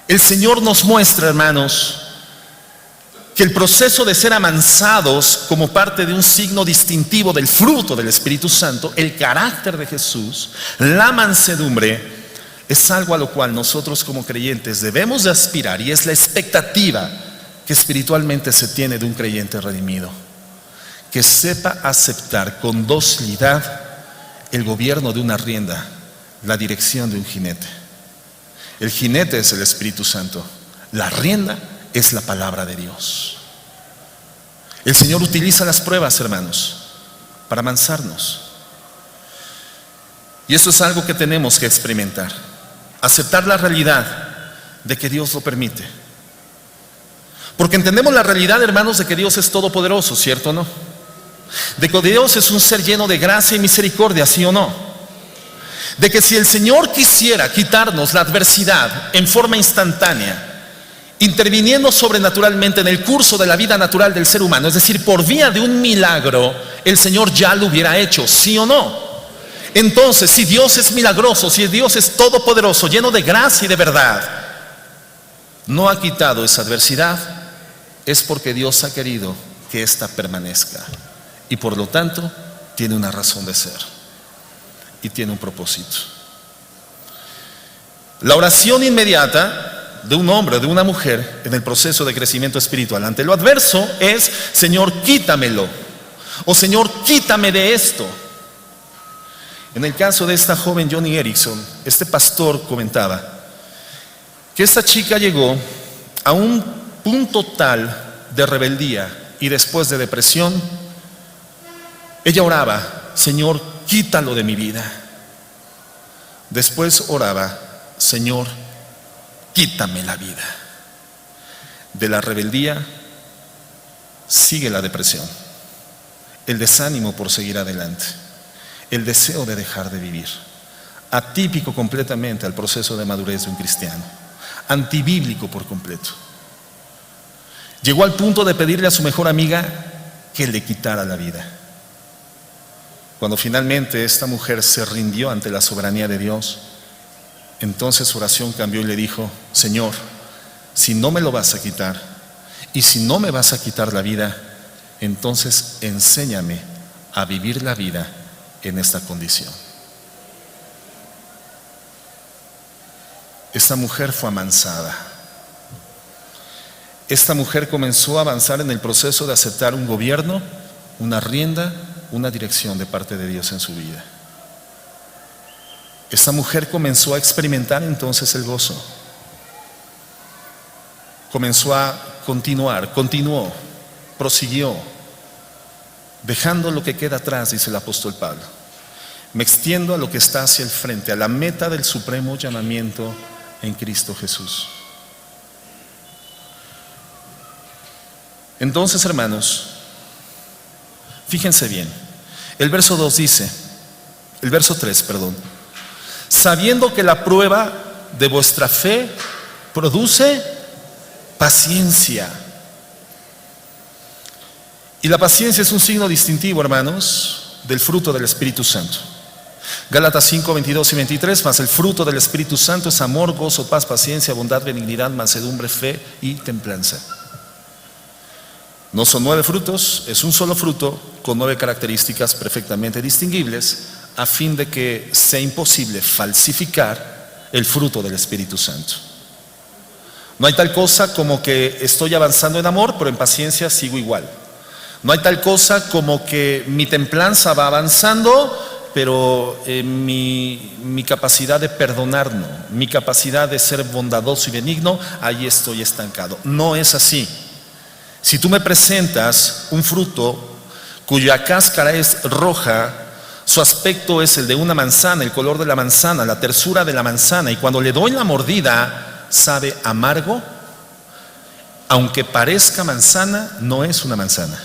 El Señor nos muestra, hermanos, que el proceso de ser amansados como parte de un signo distintivo del fruto del Espíritu Santo, el carácter de Jesús, la mansedumbre, es algo a lo cual nosotros como creyentes debemos de aspirar, y es la expectativa que espiritualmente se tiene de un creyente redimido, que sepa aceptar con docilidad el gobierno de una rienda, la dirección de un jinete. El jinete es el Espíritu Santo, la rienda es la palabra de Dios. El Señor utiliza las pruebas, hermanos, para amansarnos. Y eso es algo que tenemos que experimentar, aceptar la realidad de que Dios lo permite. Porque entendemos la realidad, hermanos, de que Dios es todopoderoso, ¿cierto o no? De que Dios es un ser lleno de gracia y misericordia, ¿sí o no? De que si el Señor quisiera quitarnos la adversidad en forma instantánea, interviniendo sobrenaturalmente en el curso de la vida natural del ser humano, es decir, por vía de un milagro, el Señor ya lo hubiera hecho, ¿sí o no? Entonces, si Dios es milagroso, si Dios es todopoderoso, lleno de gracia y de verdad, no ha quitado esa adversidad, es porque Dios ha querido que ésta permanezca. y por lo tanto tiene una razón de ser y tiene un propósito. La oración inmediata de un hombre o de una mujer en el proceso de crecimiento espiritual ante lo adverso es: Señor, quítamelo, o Señor, quítame de esto. En el caso de esta joven Joni Eareckson, este pastor comentaba que esta chica llegó a un punto tal de rebeldía y después de depresión. Ella oraba: Señor, quítalo de mi vida. Después oraba: Señor, quítame la vida. De la rebeldía sigue la depresión, el desánimo por seguir adelante, el deseo de dejar de vivir, atípico completamente al proceso de madurez de un cristiano, antibíblico por completo. Llegó al punto de pedirle a su mejor amiga que le quitara la vida. Cuando finalmente esta mujer se rindió ante la soberanía de Dios, entonces su oración cambió y le dijo: Señor, si no me lo vas a quitar y si no me vas a quitar la vida, entonces enséñame a vivir la vida en esta condición. Esta mujer fue amansada. Esta mujer comenzó a avanzar en el proceso de aceptar un gobierno, una rienda, una dirección de parte de Dios en su vida. Esta mujer comenzó a experimentar entonces el gozo. Comenzó a continuó, prosiguió, dejando lo que queda atrás, dice el apóstol Pablo. Me extiendo a lo que está hacia el frente, a la meta del supremo llamamiento en Cristo Jesús. Entonces, hermanos, fíjense bien, el verso 2 dice, el verso 3, perdón, sabiendo que la prueba de vuestra fe produce paciencia. Y la paciencia es un signo distintivo, hermanos, del fruto del Espíritu Santo. Gálatas 5, 22 y 23, mas el fruto del Espíritu Santo es amor, gozo, paz, paciencia, bondad, benignidad, mansedumbre, fe y templanza. No son 9 frutos, es un solo fruto con 9 características perfectamente distinguibles, a fin de que sea imposible falsificar el fruto del Espíritu Santo. No hay tal cosa como que estoy avanzando en amor, pero en paciencia sigo igual. No hay tal cosa como que mi templanza va avanzando, pero mi capacidad de perdonar no, mi capacidad de ser bondadoso y benigno, ahí estoy estancado. No es así. Si tú me presentas un fruto cuya cáscara es roja, su aspecto es el de una manzana, el color de la manzana, la tersura de la manzana, y cuando le doy la mordida sabe amargo, aunque parezca manzana, no es una manzana.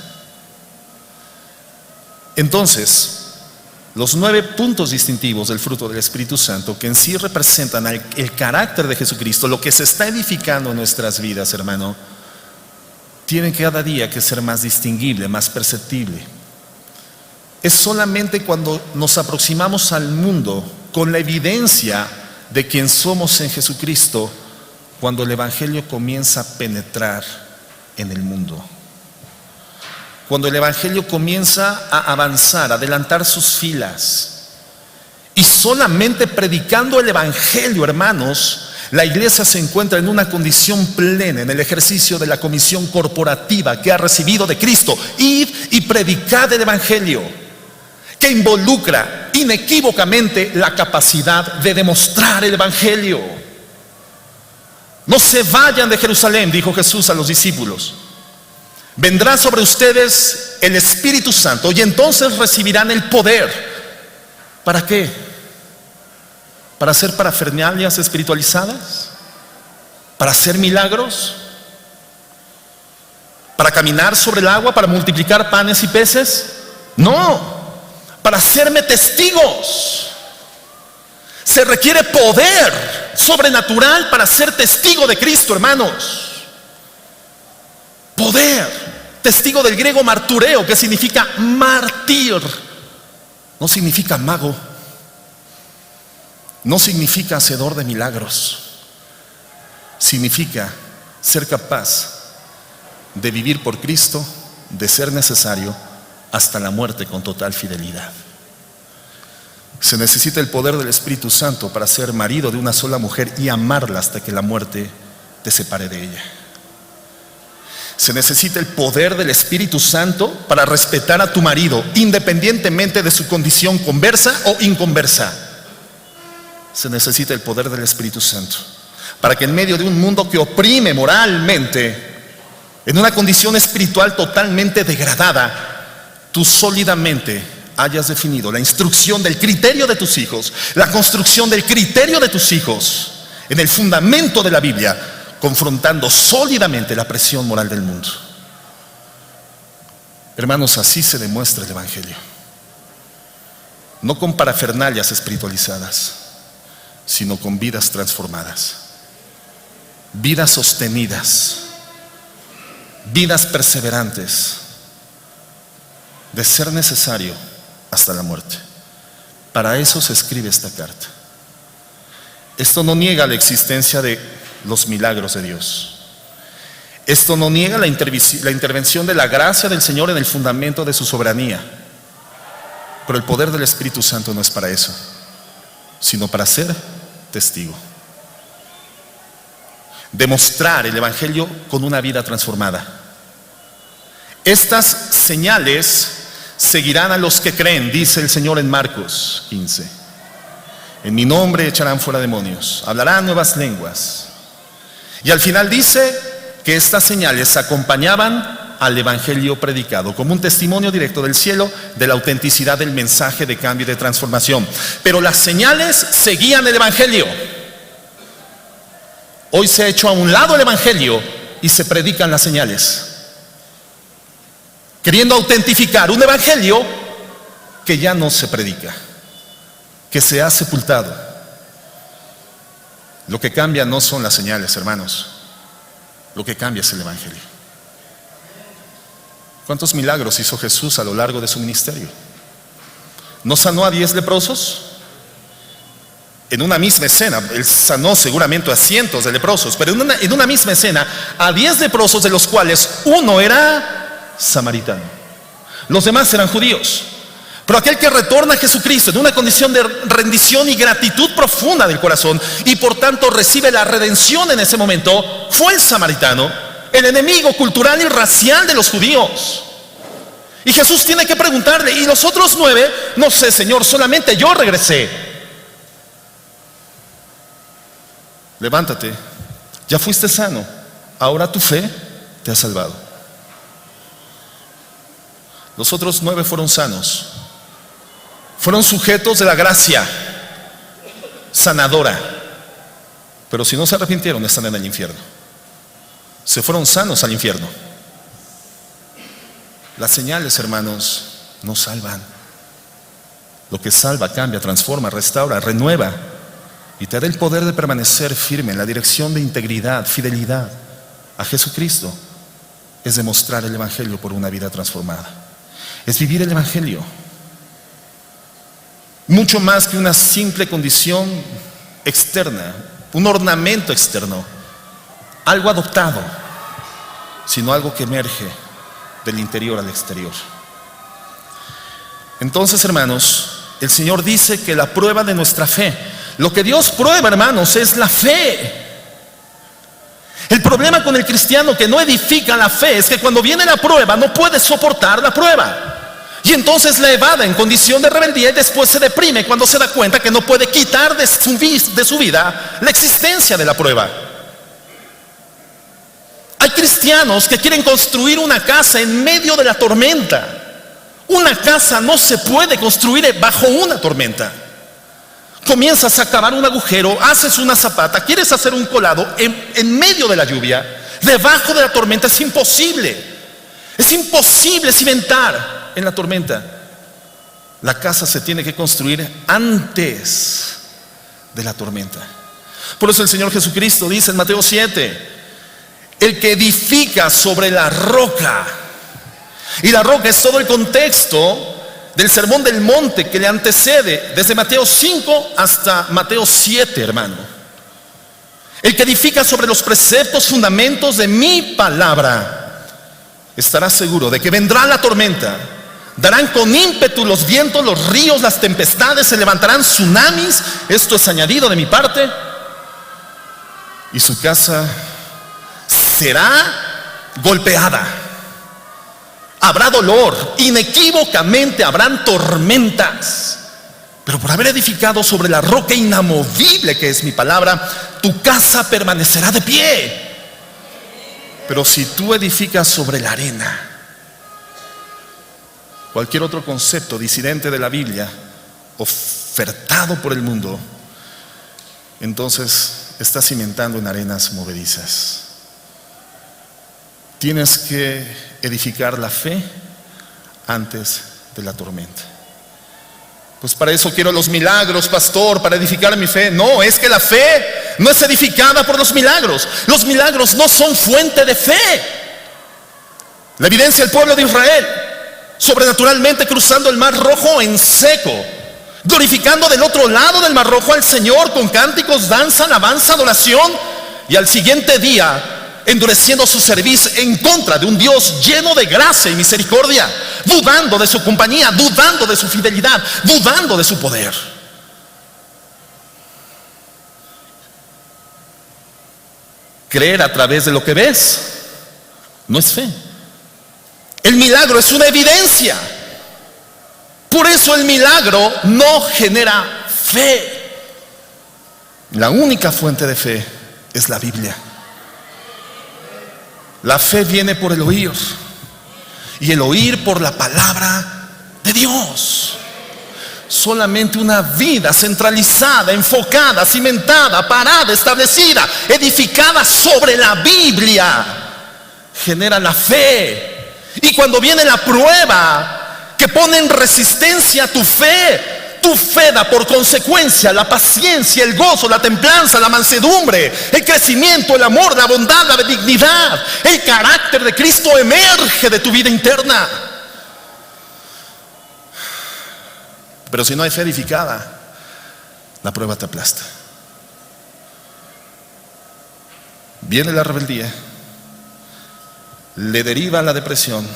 Entonces, los 9 puntos distintivos del fruto del Espíritu Santo, que en sí representan el carácter de Jesucristo, lo que se está edificando en nuestras vidas, hermano, tienen cada día que ser más distinguible, más perceptible. Es solamente cuando nos aproximamos al mundo con la evidencia de quién somos en Jesucristo, cuando el Evangelio comienza a penetrar en el mundo. Cuando el Evangelio comienza a avanzar, a adelantar sus filas. Y solamente predicando el Evangelio, hermanos, la iglesia se encuentra en una condición plena, en el ejercicio de la comisión corporativa que ha recibido de Cristo. Id y predicad el Evangelio, que involucra inequívocamente la capacidad de demostrar el Evangelio. No se vayan de Jerusalén, dijo Jesús a los discípulos. Vendrá sobre ustedes el Espíritu Santo y entonces recibirán el poder. ¿Para qué? ¿Para hacer parafernalias espiritualizadas? ¿Para hacer milagros? ¿Para caminar sobre el agua? ¿Para multiplicar panes y peces? No, para hacerme testigos. Se requiere poder sobrenatural para ser testigo de Cristo, hermanos. Poder. Testigo del griego martureo, que significa mártir. No significa mago. No significa hacedor de milagros. Significa ser capaz de vivir por Cristo, de ser necesario, hasta la muerte con total fidelidad. Se necesita el poder del Espíritu Santo para ser marido de una sola mujer y amarla hasta que la muerte te separe de ella. Se necesita el poder del Espíritu Santo para respetar a tu marido, independientemente de su condición conversa o inconversa. Se necesita el poder del Espíritu Santo para que en medio de un mundo que oprime moralmente, en una condición espiritual totalmente degradada, tú sólidamente hayas definido la instrucción del criterio de tus hijos, la construcción del criterio de tus hijos en el fundamento de la Biblia, confrontando sólidamente la presión moral del mundo. Hermanos, así se demuestra el Evangelio. No con parafernalias espiritualizadas, sino con vidas transformadas, vidas sostenidas, vidas perseverantes, de ser necesario hasta la muerte. Para eso se escribe esta carta. Esto no niega la existencia de los milagros de Dios. Esto no niega la intervención de la gracia del Señor en el fundamento de su soberanía. Pero el poder del Espíritu Santo no es para eso, sino para ser testigo. Demostrar el Evangelio con una vida transformada. Estas señales seguirán a los que creen, dice el Señor en Marcos 15. En mi nombre echarán fuera demonios, hablarán nuevas lenguas. Y al final dice que estas señales acompañaban al Evangelio predicado, como un testimonio directo del cielo de la autenticidad del mensaje de cambio y de transformación. Pero las señales seguían el Evangelio. Hoy se ha hecho a un lado el Evangelio y se predican las señales, queriendo autentificar un Evangelio que ya no se predica, que se ha sepultado. Lo que cambia no son las señales, hermanos. Lo que cambia es el Evangelio. ¿Cuántos milagros hizo Jesús a lo largo de su ministerio? ¿No sanó a 10 leprosos? En una misma escena, Él sanó seguramente a cientos de leprosos, pero en una misma escena, a 10 leprosos, de los cuales uno era samaritano. Los demás eran judíos. Pero aquel que retorna a Jesucristo en una condición de rendición y gratitud profunda del corazón, y por tanto recibe la redención en ese momento, fue el samaritano, el enemigo cultural y racial de los judíos. Y Jesús tiene que preguntarle: ¿y los otros 9? No sé, Señor, solamente yo regresé. Levántate, ya fuiste sano, ahora tu fe te ha salvado. Los otros 9 fueron sanos, fueron sujetos de la gracia sanadora, pero si no se arrepintieron están en el infierno. Se fueron sanos al infierno. Las señales, hermanos, no salvan. Lo que salva, cambia, transforma, restaura, renueva y te da el poder de permanecer firme en la dirección de integridad, fidelidad a Jesucristo. Es demostrar el Evangelio por una vida transformada. Es vivir el Evangelio. Mucho más que una simple condición externa, un ornamento externo, algo adoptado, sino algo que emerge del interior al exterior. Entonces, hermanos, el Señor dice que la prueba de nuestra fe, lo que Dios prueba, hermanos, es la fe. El problema con el cristiano que no edifica la fe es que cuando viene la prueba no puede soportar la prueba. Y entonces la evade en condición de rebeldía y después se deprime cuando se da cuenta que no puede quitar de su vida la existencia de la prueba. Hay cristianos que quieren construir una casa en medio de la tormenta. Una casa no se puede construir bajo una tormenta. Comienzas a cavar un agujero, haces una zapata, quieres hacer un colado en medio de la lluvia, debajo de la tormenta. Es imposible. Es imposible cimentar en la tormenta. La casa se tiene que construir antes de la tormenta. Por eso el Señor Jesucristo dice en Mateo 7: el que edifica sobre la roca. Y la roca es todo el contexto del sermón del monte que le antecede, desde Mateo 5 hasta Mateo 7, hermano. El que edifica sobre los preceptos, fundamentos de mi palabra, estará seguro de que vendrá la tormenta, Darán con ímpetu los vientos, los ríos, las tempestades, se levantarán tsunamis. Esto es añadido de mi parte. Y su casa será golpeada. Habrá dolor, inequívocamente habrán tormentas. Pero por haber edificado sobre la roca inamovible que es mi palabra, tu casa permanecerá de pie. Pero si tú edificas sobre la arena, cualquier otro concepto disidente de la Biblia, ofertado por el mundo, entonces estás cimentando en arenas movedizas. Tienes que edificar la fe antes de la tormenta. Pues para eso quiero los milagros, pastor, para edificar mi fe. No, es que la fe no es edificada por los milagros. Los milagros no son fuente de fe. La evidencia del pueblo de Israel, sobrenaturalmente cruzando el mar Rojo en seco, glorificando del otro lado del mar Rojo al Señor con cánticos, danza, alabanza, adoración, y al siguiente día endureciendo su cerviz en contra de un Dios lleno de gracia y misericordia, dudando de su compañía, dudando de su fidelidad, dudando de su poder. Creer a través de lo que ves no es fe. El milagro es una evidencia. Por eso el milagro no genera fe. La única fuente de fe es la Biblia. La fe viene por el oír, y el oír por la palabra de Dios. Solamente una vida centralizada, enfocada, cimentada, parada, establecida, edificada sobre la Biblia, genera la fe. Y cuando viene la prueba que pone en resistencia tu fe da por consecuencia la paciencia, el gozo, la templanza, la mansedumbre, el crecimiento, el amor, la bondad, la benignidad. El carácter de Cristo emerge de tu vida interna. Pero si no hay fe edificada, la prueba te aplasta. Viene la rebeldía, le deriva la depresión,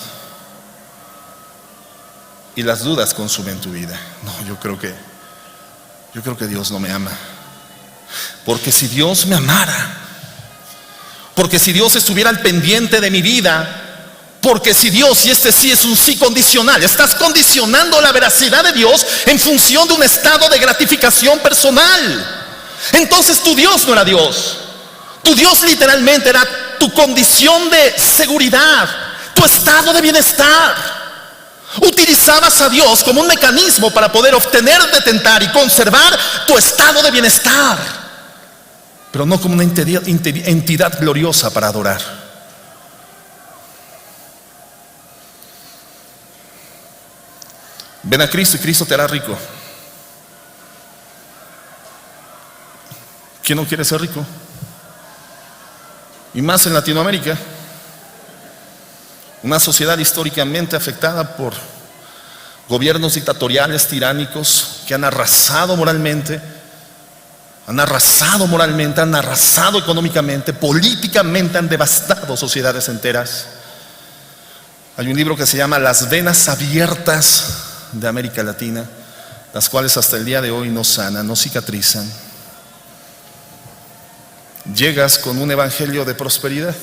y las dudas consumen tu vida. No, yo creo que Dios no me ama. Porque si Dios me amara, porque si Dios estuviera al pendiente de mi vida, porque si Dios, y este sí es un sí condicional, estás condicionando la veracidad de Dios en función de un estado de gratificación personal. Entonces tu Dios no era Dios. Tu Dios literalmente era tu condición de seguridad, tu estado de bienestar. Utilizabas a Dios como un mecanismo para poder obtener, detentar y conservar tu estado de bienestar, pero no como una entidad gloriosa para adorar. Ven a Cristo y Cristo te hará rico. ¿Quién no quiere ser rico? Y más en Latinoamérica, una sociedad históricamente afectada por gobiernos dictatoriales, tiránicos, que han arrasado moralmente, han arrasado económicamente, políticamente, han devastado sociedades enteras. Hay un libro que se llama Las venas abiertas de América Latina, las cuales hasta el día de hoy no sanan, no cicatrizan. Llegas con un evangelio de prosperidad.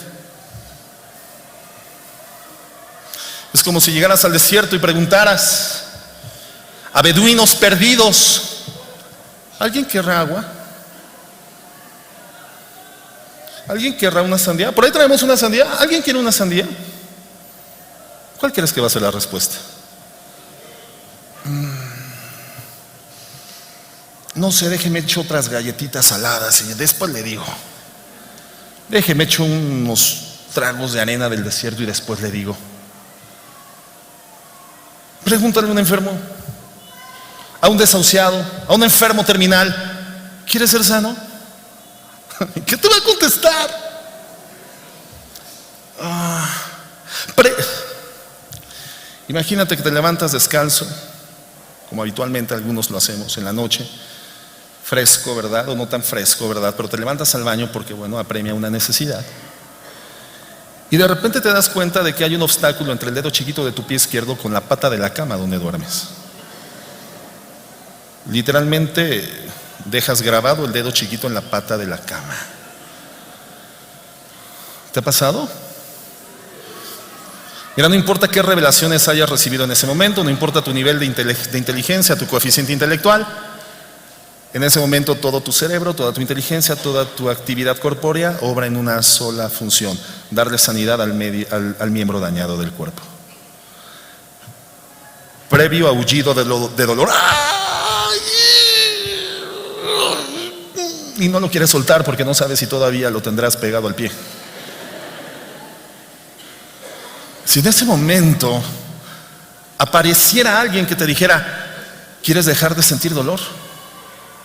Es como si llegaras al desierto y preguntaras a beduinos perdidos: ¿alguien querrá agua? ¿Alguien querrá una sandía? Por ahí traemos una sandía. ¿Alguien quiere una sandía? ¿Cuál crees que va a ser la respuesta? No sé, déjeme echar otras galletitas saladas y después le digo. Déjeme echar unos tragos de arena del desierto y después le digo. Pregúntale a un enfermo, a un desahuciado, a un enfermo terminal: ¿quieres ser sano? ¿Qué te va a contestar? Imagínate que te levantas descalzo, como habitualmente algunos lo hacemos en la noche, fresco, ¿verdad? O no tan fresco, ¿verdad? Pero te levantas al baño porque, bueno, apremia una necesidad. Y de repente te das cuenta de que hay un obstáculo entre el dedo chiquito de tu pie izquierdo con la pata de la cama donde duermes. Literalmente dejas grabado el dedo chiquito en la pata de la cama. ¿Te ha pasado? Mira, no importa qué revelaciones hayas recibido en ese momento, no importa tu nivel de inteligencia, tu coeficiente intelectual. En ese momento todo tu cerebro, toda tu inteligencia, toda tu actividad corpórea obra en una sola función: darle sanidad al miembro dañado del cuerpo. Previo aullido de dolor. ¡Ay! Y no lo quieres soltar porque no sabes si todavía lo tendrás pegado al pie. Si en ese momento apareciera alguien que te dijera: ¿quieres dejar de sentir dolor?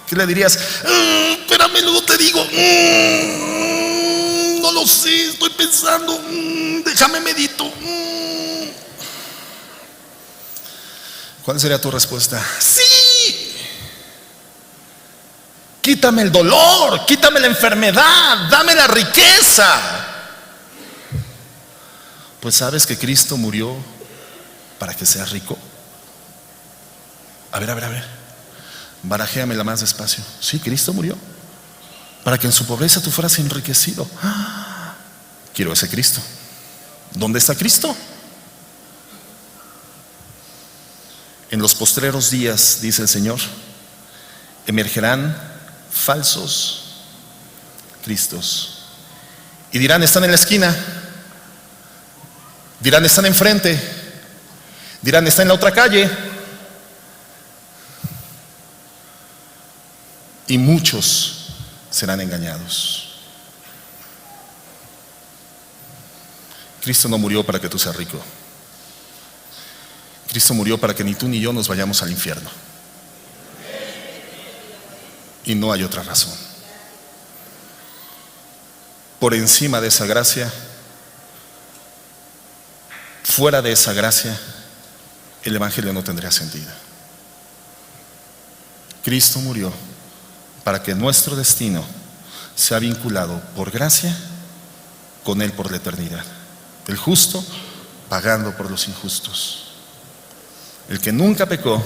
¿Qué le dirías? Espérame, luego te digo. No lo sé, estoy pensando. Déjame medito. ¿Cuál sería tu respuesta? ¡Sí! Quítame el dolor, quítame la enfermedad, dame la riqueza. Pues ¿sabes que Cristo murió para que seas rico? A ver. Barajéamela más despacio. Sí, Cristo murió para que en su pobreza tú fueras enriquecido. Quiero ese Cristo. ¿Dónde está Cristo? En los postreros días, dice el Señor, emergerán falsos cristos y dirán: están en la esquina, dirán: están enfrente, dirán: están en la otra calle. Y muchos serán engañados. Cristo no murió para que tú seas rico. Cristo murió para que ni tú ni yo nos vayamos al infierno. Y no hay otra razón. Por encima de esa gracia, fuera de esa gracia, el Evangelio no tendría sentido. Cristo murió para que nuestro destino sea vinculado por gracia con Él por la eternidad. El justo pagando por los injustos. El que nunca pecó,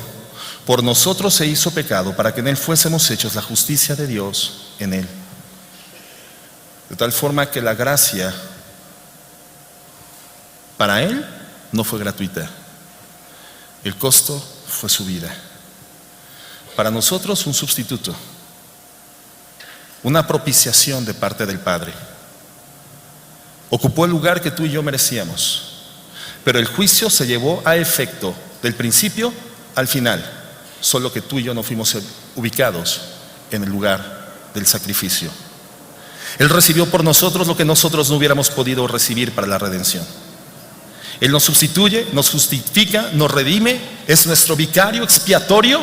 por nosotros se hizo pecado para que en Él fuésemos hechos la justicia de Dios en Él. De tal forma que la gracia para Él no fue gratuita. El costo fue su vida. Para nosotros un sustituto, una propiciación de parte del Padre. Ocupó el lugar que tú y yo merecíamos, pero el juicio se llevó a efecto del principio al final, solo que tú y yo no fuimos ubicados en el lugar del sacrificio. Él recibió por nosotros lo que nosotros no hubiéramos podido recibir para la redención. Él nos sustituye, nos justifica, nos redime, es nuestro vicario expiatorio.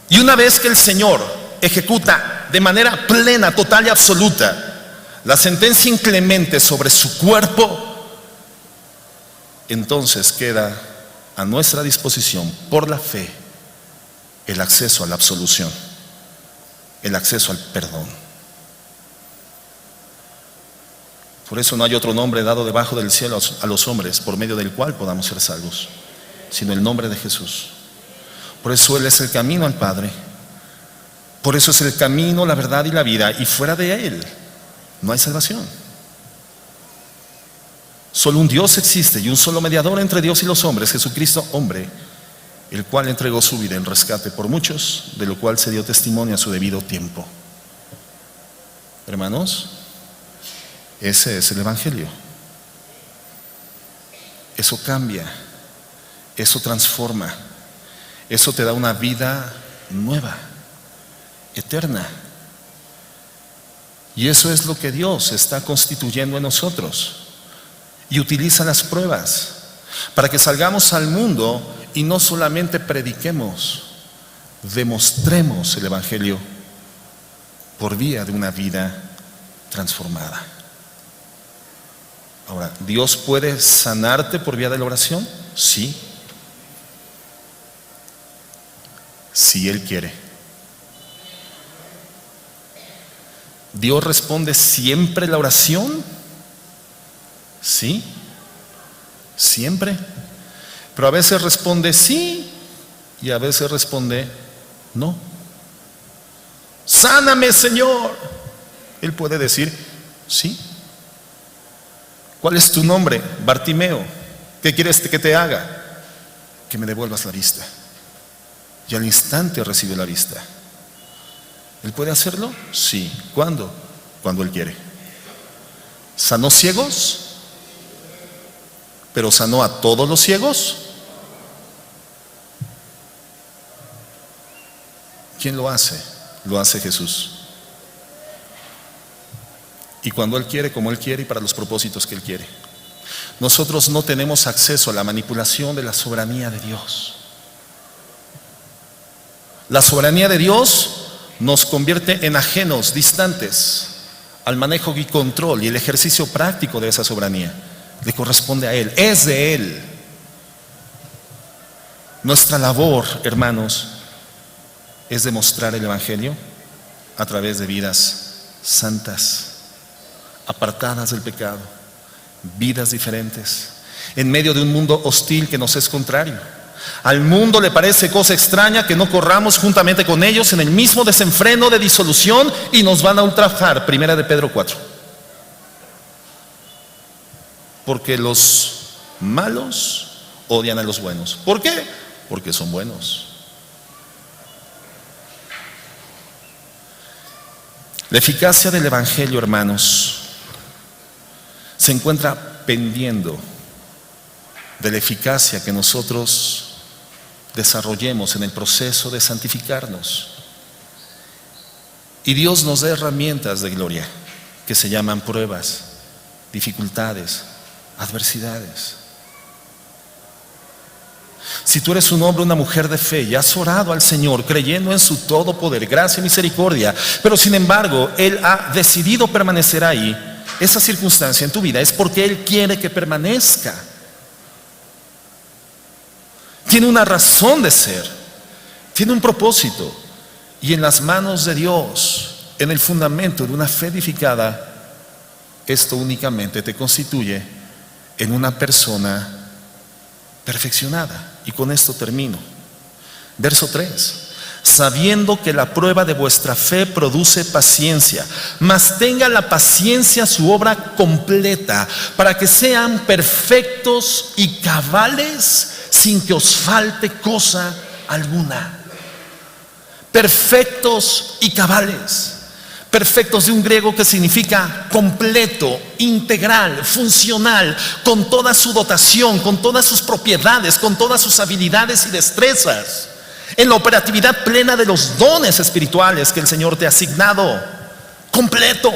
Y una vez que el Señor ejecuta de manera plena, total y absoluta la sentencia inclemente sobre su cuerpo, entonces queda a nuestra disposición por la fe el acceso a la absolución, el acceso al perdón. Por eso no hay otro nombre dado debajo del cielo a los hombres por medio del cual podamos ser salvos, sino el nombre de Jesús. Por eso Él es el camino al Padre. Por eso es el camino, la verdad y la vida, y fuera de Él no hay salvación. Solo un Dios existe y un solo mediador entre Dios y los hombres, Jesucristo hombre, el cual entregó su vida en rescate por muchos, de lo cual se dio testimonio a su debido tiempo. Hermanos, ese es el Evangelio. Eso cambia, eso transforma, eso te da una vida nueva, eterna. Y eso es lo que Dios está constituyendo en nosotros. Y utiliza las pruebas para que salgamos al mundo y no solamente prediquemos, demostremos el Evangelio por vía de una vida transformada. Ahora, ¿Dios puede sanarte por vía de la oración? Sí. Si Él quiere. ¿Dios responde siempre la oración? Sí, siempre. Pero a veces responde sí y a veces responde no. Sáname, Señor. Él puede decir sí. ¿Cuál es tu nombre? Bartimeo. ¿Qué quieres que te haga? Que me devuelvas la vista. Y al instante recibe la vista. ¿Él puede hacerlo? Sí. ¿Cuándo? Cuando Él quiere. ¿Sanó ciegos? ¿Pero sanó a todos los ciegos? ¿Quién lo hace? Lo hace Jesús. Y cuando Él quiere, como Él quiere y para los propósitos que Él quiere. Nosotros no tenemos acceso a la manipulación de la soberanía de Dios. La soberanía de Dios nos convierte en ajenos, distantes al manejo y control y el ejercicio práctico de esa soberanía. Le corresponde a Él, es de Él. Nuestra labor, hermanos, es demostrar el Evangelio a través de vidas santas, apartadas del pecado, vidas diferentes, en medio de un mundo hostil que nos es contrario. Al mundo le parece cosa extraña que no corramos juntamente con ellos en el mismo desenfreno de disolución y nos van a ultrajar. Primera de Pedro 4. Porque los malos odian a los buenos. ¿Por qué? Porque son buenos. La eficacia del Evangelio, hermanos, se encuentra pendiendo de la eficacia que nosotros desarrollemos en el proceso de santificarnos. Y Dios nos da herramientas de gloria que se llaman pruebas, dificultades, adversidades. Si tú eres un hombre o una mujer de fe y has orado al Señor creyendo en su todo poder, gracia y misericordia, pero sin embargo Él ha decidido permanecer ahí, esa circunstancia en tu vida es porque Él quiere que permanezca. Tiene una razón de ser, tiene un propósito, y en las manos de Dios, en el fundamento de una fe edificada, esto únicamente te constituye en una persona perfeccionada. Y con esto termino. Verso 3. Sabiendo que la prueba de vuestra fe produce paciencia, mas tenga la paciencia su obra completa, para que sean perfectos y cabales, sin que os falte cosa alguna. Perfectos y cabales. Perfectos de un griego que significa completo, integral, funcional, con toda su dotación, con todas sus propiedades, con todas sus habilidades y destrezas, en la operatividad plena de los dones espirituales que el Señor te ha asignado. Completo.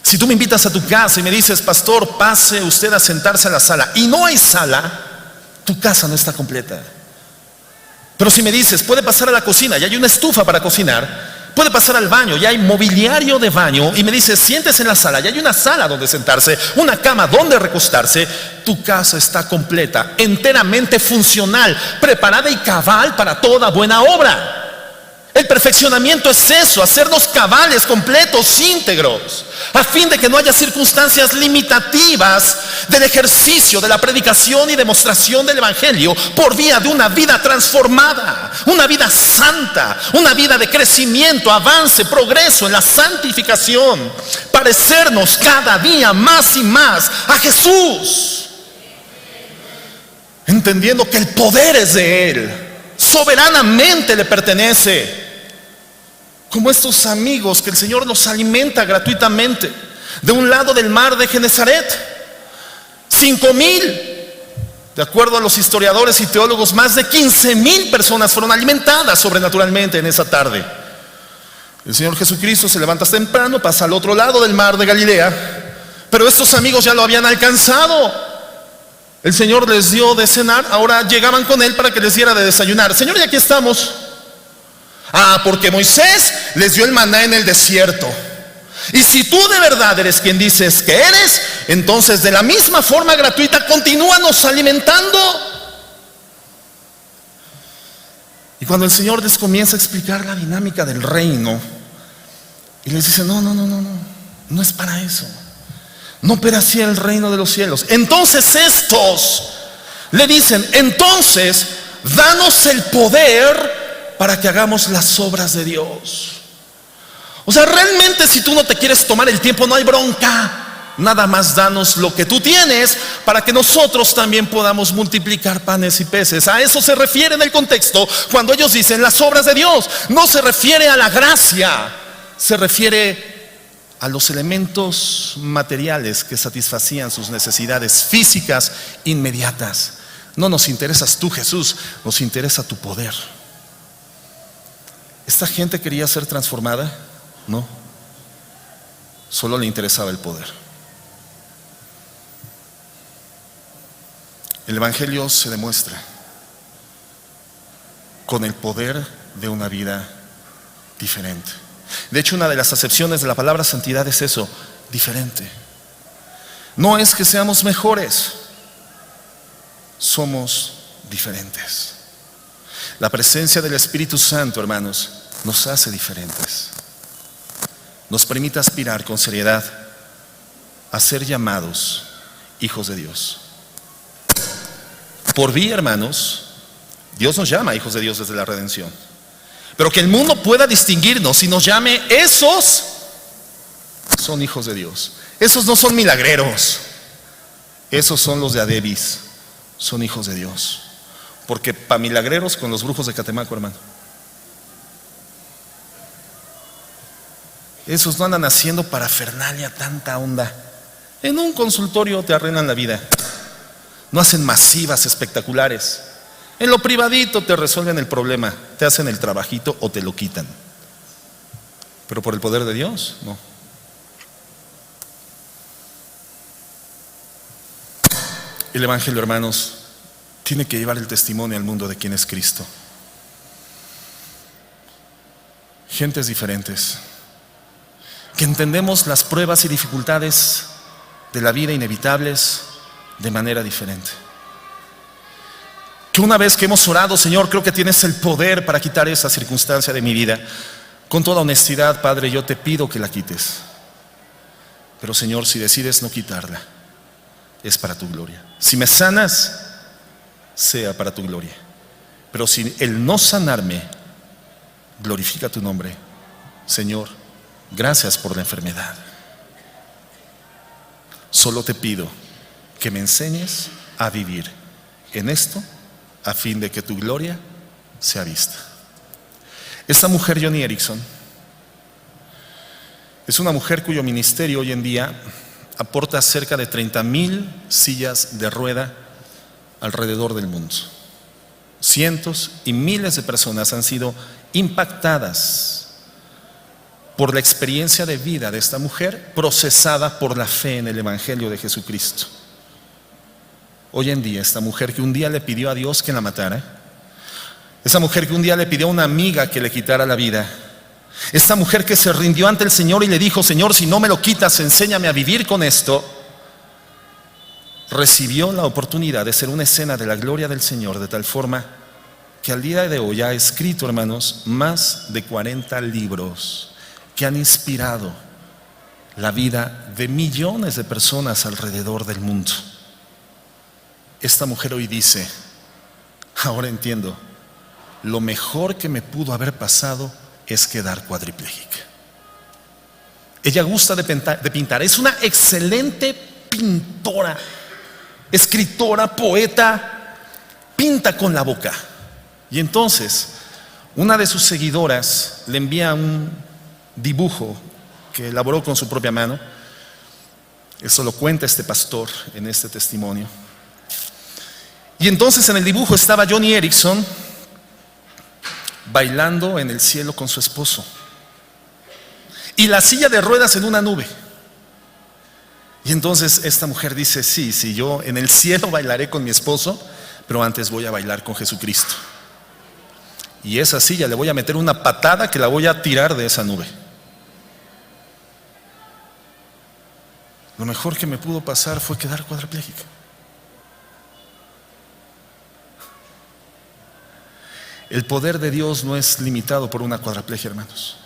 Si tú me invitas a tu casa y me dices, pastor, pase usted a sentarse a la sala, y no hay sala, tu casa no está completa. Pero si me dices, puede pasar a la cocina y hay una estufa para cocinar, puede pasar al baño y hay mobiliario de baño, y me dices, siéntese en la sala y hay una sala donde sentarse, una cama donde recostarse, tu casa está completa, enteramente funcional, preparada y cabal para toda buena obra. El perfeccionamiento es eso, hacernos cabales, completos, íntegros, a fin de que no haya circunstancias limitativas del ejercicio de la predicación y demostración del Evangelio por vía de una vida transformada, una vida santa, una vida de crecimiento, avance, progreso en la santificación, parecernos cada día más y más a Jesús, entendiendo que el poder es de Él, soberanamente le pertenece. Como estos amigos que el Señor los alimenta gratuitamente de un lado del mar de Genezaret. 5,000, de acuerdo a los historiadores y teólogos, más de 15,000 personas fueron alimentadas sobrenaturalmente en esa tarde. El Señor Jesucristo se levanta temprano, pasa al otro lado del mar de Galilea, pero estos amigos ya lo habían alcanzado. El Señor les dio de cenar, ahora llegaban con Él para que les diera de desayunar. Señor, y aquí estamos. Porque Moisés les dio el maná en el desierto. Y si tú de verdad eres quien dices que eres, entonces de la misma forma gratuita continúanos alimentando. Y cuando el Señor les comienza a explicar la dinámica del reino, y les dice, no es para eso. No opera así el reino de los cielos. Entonces estos le dicen, entonces danos el poder para que hagamos las obras de Dios. O sea, realmente si tú no te quieres tomar el tiempo, no hay bronca. Nada más danos lo que tú tienes para que nosotros también podamos multiplicar panes y peces. A eso se refiere en el contexto cuando ellos dicen las obras de Dios. No se refiere a la gracia, se refiere a los elementos materiales que satisfacían sus necesidades físicas inmediatas. No nos interesas tú, Jesús, nos interesa tu poder. ¿Esta gente quería ser transformada? No, solo le interesaba el poder. El Evangelio se demuestra con el poder de una vida diferente. De hecho, una de las acepciones de la palabra santidad es eso, diferente. No es que seamos mejores, somos diferentes. La presencia del Espíritu Santo, hermanos, nos hace diferentes. Nos permite aspirar con seriedad a ser llamados hijos de Dios. Por vía, hermanos, Dios nos llama hijos de Dios desde la redención. Pero que el mundo pueda distinguirnos y nos llame, esos son hijos de Dios. Esos no son milagreros. Esos son los de Adebis. Son hijos de Dios. Porque para milagreros con los brujos de Catemaco, hermano. Esos no andan haciendo parafernalia, tanta onda. En un consultorio te arruinan la vida. No hacen masivas espectaculares. En lo privadito te resuelven el problema, te hacen el trabajito o te lo quitan. Pero por el poder de Dios, no. El Evangelio, hermanos, tiene que llevar el testimonio al mundo de quién es Cristo. Gentes diferentes, que entendemos las pruebas y dificultades de la vida inevitables de manera diferente. Que una vez que hemos orado, Señor, creo que tienes el poder para quitar esa circunstancia de mi vida. Con toda honestidad, Padre, yo te pido que la quites. Pero, Señor, si decides no quitarla, es para tu gloria. Si me sanas, sea para tu gloria. Pero si el no sanarme glorifica tu nombre, Señor, gracias por la enfermedad. Solo te pido que me enseñes a vivir en esto a fin de que tu gloria sea vista. Esta mujer, Joni Eareckson, es una mujer cuyo ministerio hoy en día aporta cerca de 30,000 sillas de rueda alrededor del mundo. Cientos y miles de personas han sido impactadas por la experiencia de vida de esta mujer, procesada por la fe en el Evangelio de Jesucristo. Hoy en día, esta mujer que un día le pidió a Dios que la matara, esa mujer que un día le pidió a una amiga que le quitara la vida, esta mujer que se rindió ante el Señor y le dijo, Señor, si no me lo quitas, enséñame a vivir con esto, recibió la oportunidad de ser una escena de la gloria del Señor, de tal forma que al día de hoy ha escrito, hermanos, más de 40 libros que han inspirado la vida de millones de personas alrededor del mundo. Esta mujer hoy dice, ahora entiendo, lo mejor que me pudo haber pasado es quedar cuadriplégica. Ella gusta de pintar, es una excelente pintora, escritora, poeta, pinta con la boca. Y entonces, una de sus seguidoras le envía un dibujo que elaboró con su propia mano. Eso lo cuenta este pastor en este testimonio. Y entonces en el dibujo estaba Joni Eareckson bailando en el cielo con su esposo y la silla de ruedas en una nube. Y entonces esta mujer dice, sí, yo en el cielo bailaré con mi esposo, pero antes voy a bailar con Jesucristo. Y esa silla le voy a meter una patada que la voy a tirar de esa nube. Lo mejor que me pudo pasar fue quedar cuadriplégica. El poder de Dios no es limitado por una cuadraplegia, hermanos.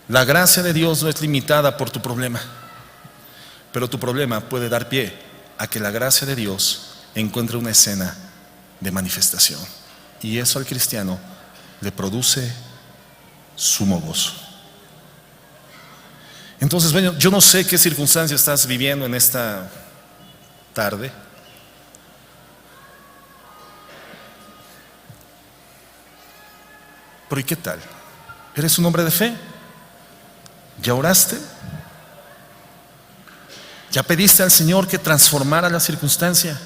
La gracia de Dios no es limitada por tu problema. Pero tu problema puede dar pie a que la gracia de Dios encuentre una escena de manifestación. Y eso al cristiano le produce sumo gozo. Entonces, bueno, yo no sé qué circunstancia estás viviendo en esta tarde. Pero ¿y qué tal? ¿Eres un hombre de fe? ¿Ya oraste? ¿Ya pediste al Señor que transformara la circunstancia?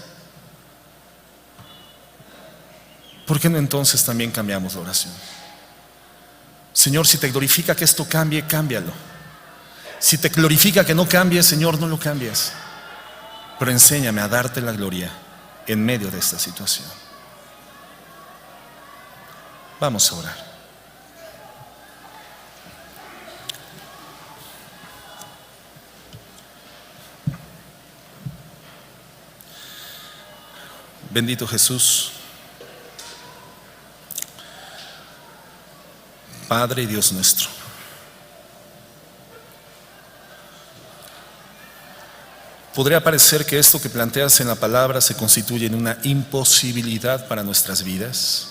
¿Por qué no entonces también cambiamos la oración? Señor, si te glorifica que esto cambie, cámbialo. Si te glorifica que no cambie, Señor, no lo cambies. Pero enséñame a darte la gloria en medio de esta situación. Vamos a orar. Bendito Jesús, Padre y Dios nuestro. Podría parecer que esto que planteas en la palabra se constituye en una imposibilidad para nuestras vidas.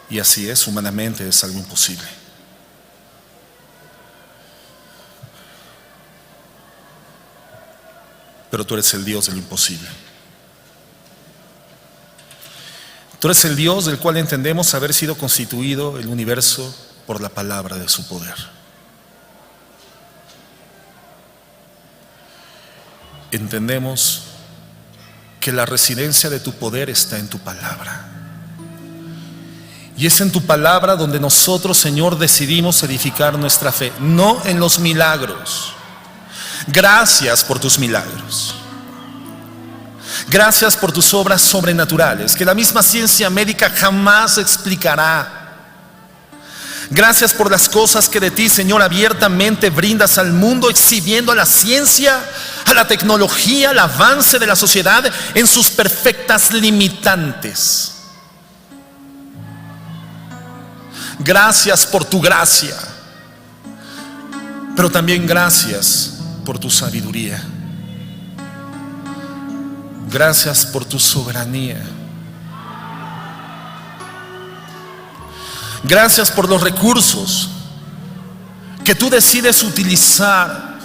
Y así es, humanamente es algo imposible. Pero tú eres el Dios de lo imposible. Tú eres el Dios del cual entendemos haber sido constituido el universo por la palabra de su poder. Entendemos que la residencia de tu poder está en tu palabra. Y es en tu palabra donde nosotros, Señor, decidimos edificar nuestra fe, no en los milagros. Gracias por tus milagros. Gracias por tus obras sobrenaturales, que la misma ciencia médica jamás explicará. Gracias por las cosas que de ti, Señor, abiertamente brindas al mundo, exhibiendo a la ciencia, a la tecnología, al avance de la sociedad en sus perfectas limitantes. Gracias por tu gracia, pero también gracias por tu sabiduría. Gracias por tu soberanía. Gracias por los recursos que tú decides utilizar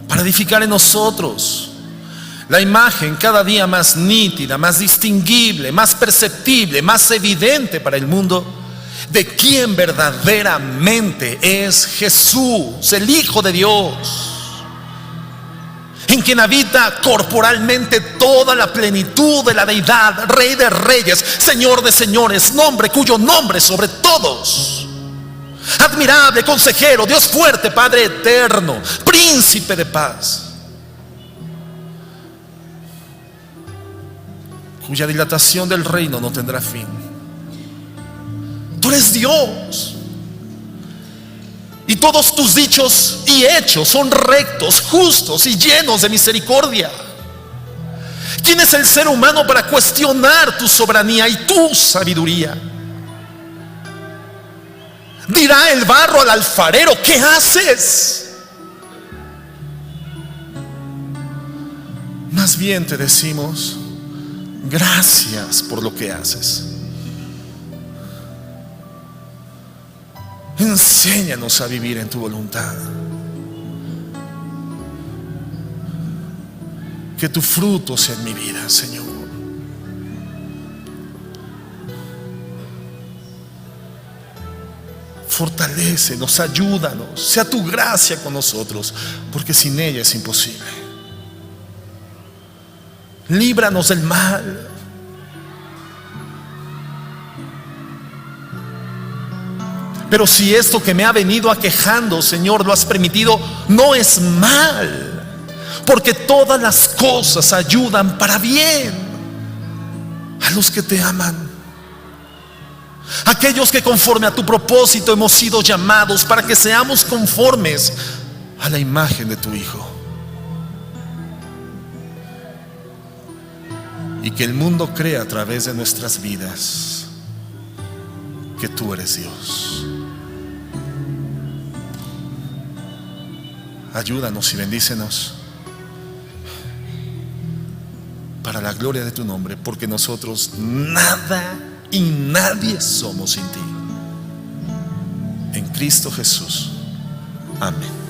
para edificar en nosotros la imagen cada día más nítida, más distinguible, más perceptible, más evidente para el mundo de quién verdaderamente es Jesús, el Hijo de Dios, en quien habita corporalmente toda la plenitud de la deidad, Rey de reyes, Señor de señores, nombre cuyo nombre sobre todos. Admirable consejero, Dios fuerte, Padre eterno, príncipe de paz, cuya dilatación del reino no tendrá fin. Tú eres Dios. Y todos tus dichos y hechos son rectos, justos y llenos de misericordia. ¿Quién es el ser humano para cuestionar tu soberanía y tu sabiduría? Dirá el barro al alfarero: ¿qué haces? Más bien te decimos: gracias por lo que haces. Enséñanos a vivir en tu voluntad. Que tu fruto sea en mi vida, Señor. Fortalécenos, ayúdanos, sea tu gracia con nosotros, porque sin ella es imposible. Líbranos del mal. Pero si esto que me ha venido aquejando, Señor, lo has permitido, no es mal, porque todas las cosas ayudan para bien a los que te aman, aquellos que conforme a tu propósito hemos sido llamados para que seamos conformes a la imagen de tu Hijo, y que el mundo crea a través de nuestras vidas que tú eres Dios. ayúdanos y bendícenos para la gloria de tu nombre, porque nosotros nada y nadie somos sin ti. En Cristo Jesús. Amén.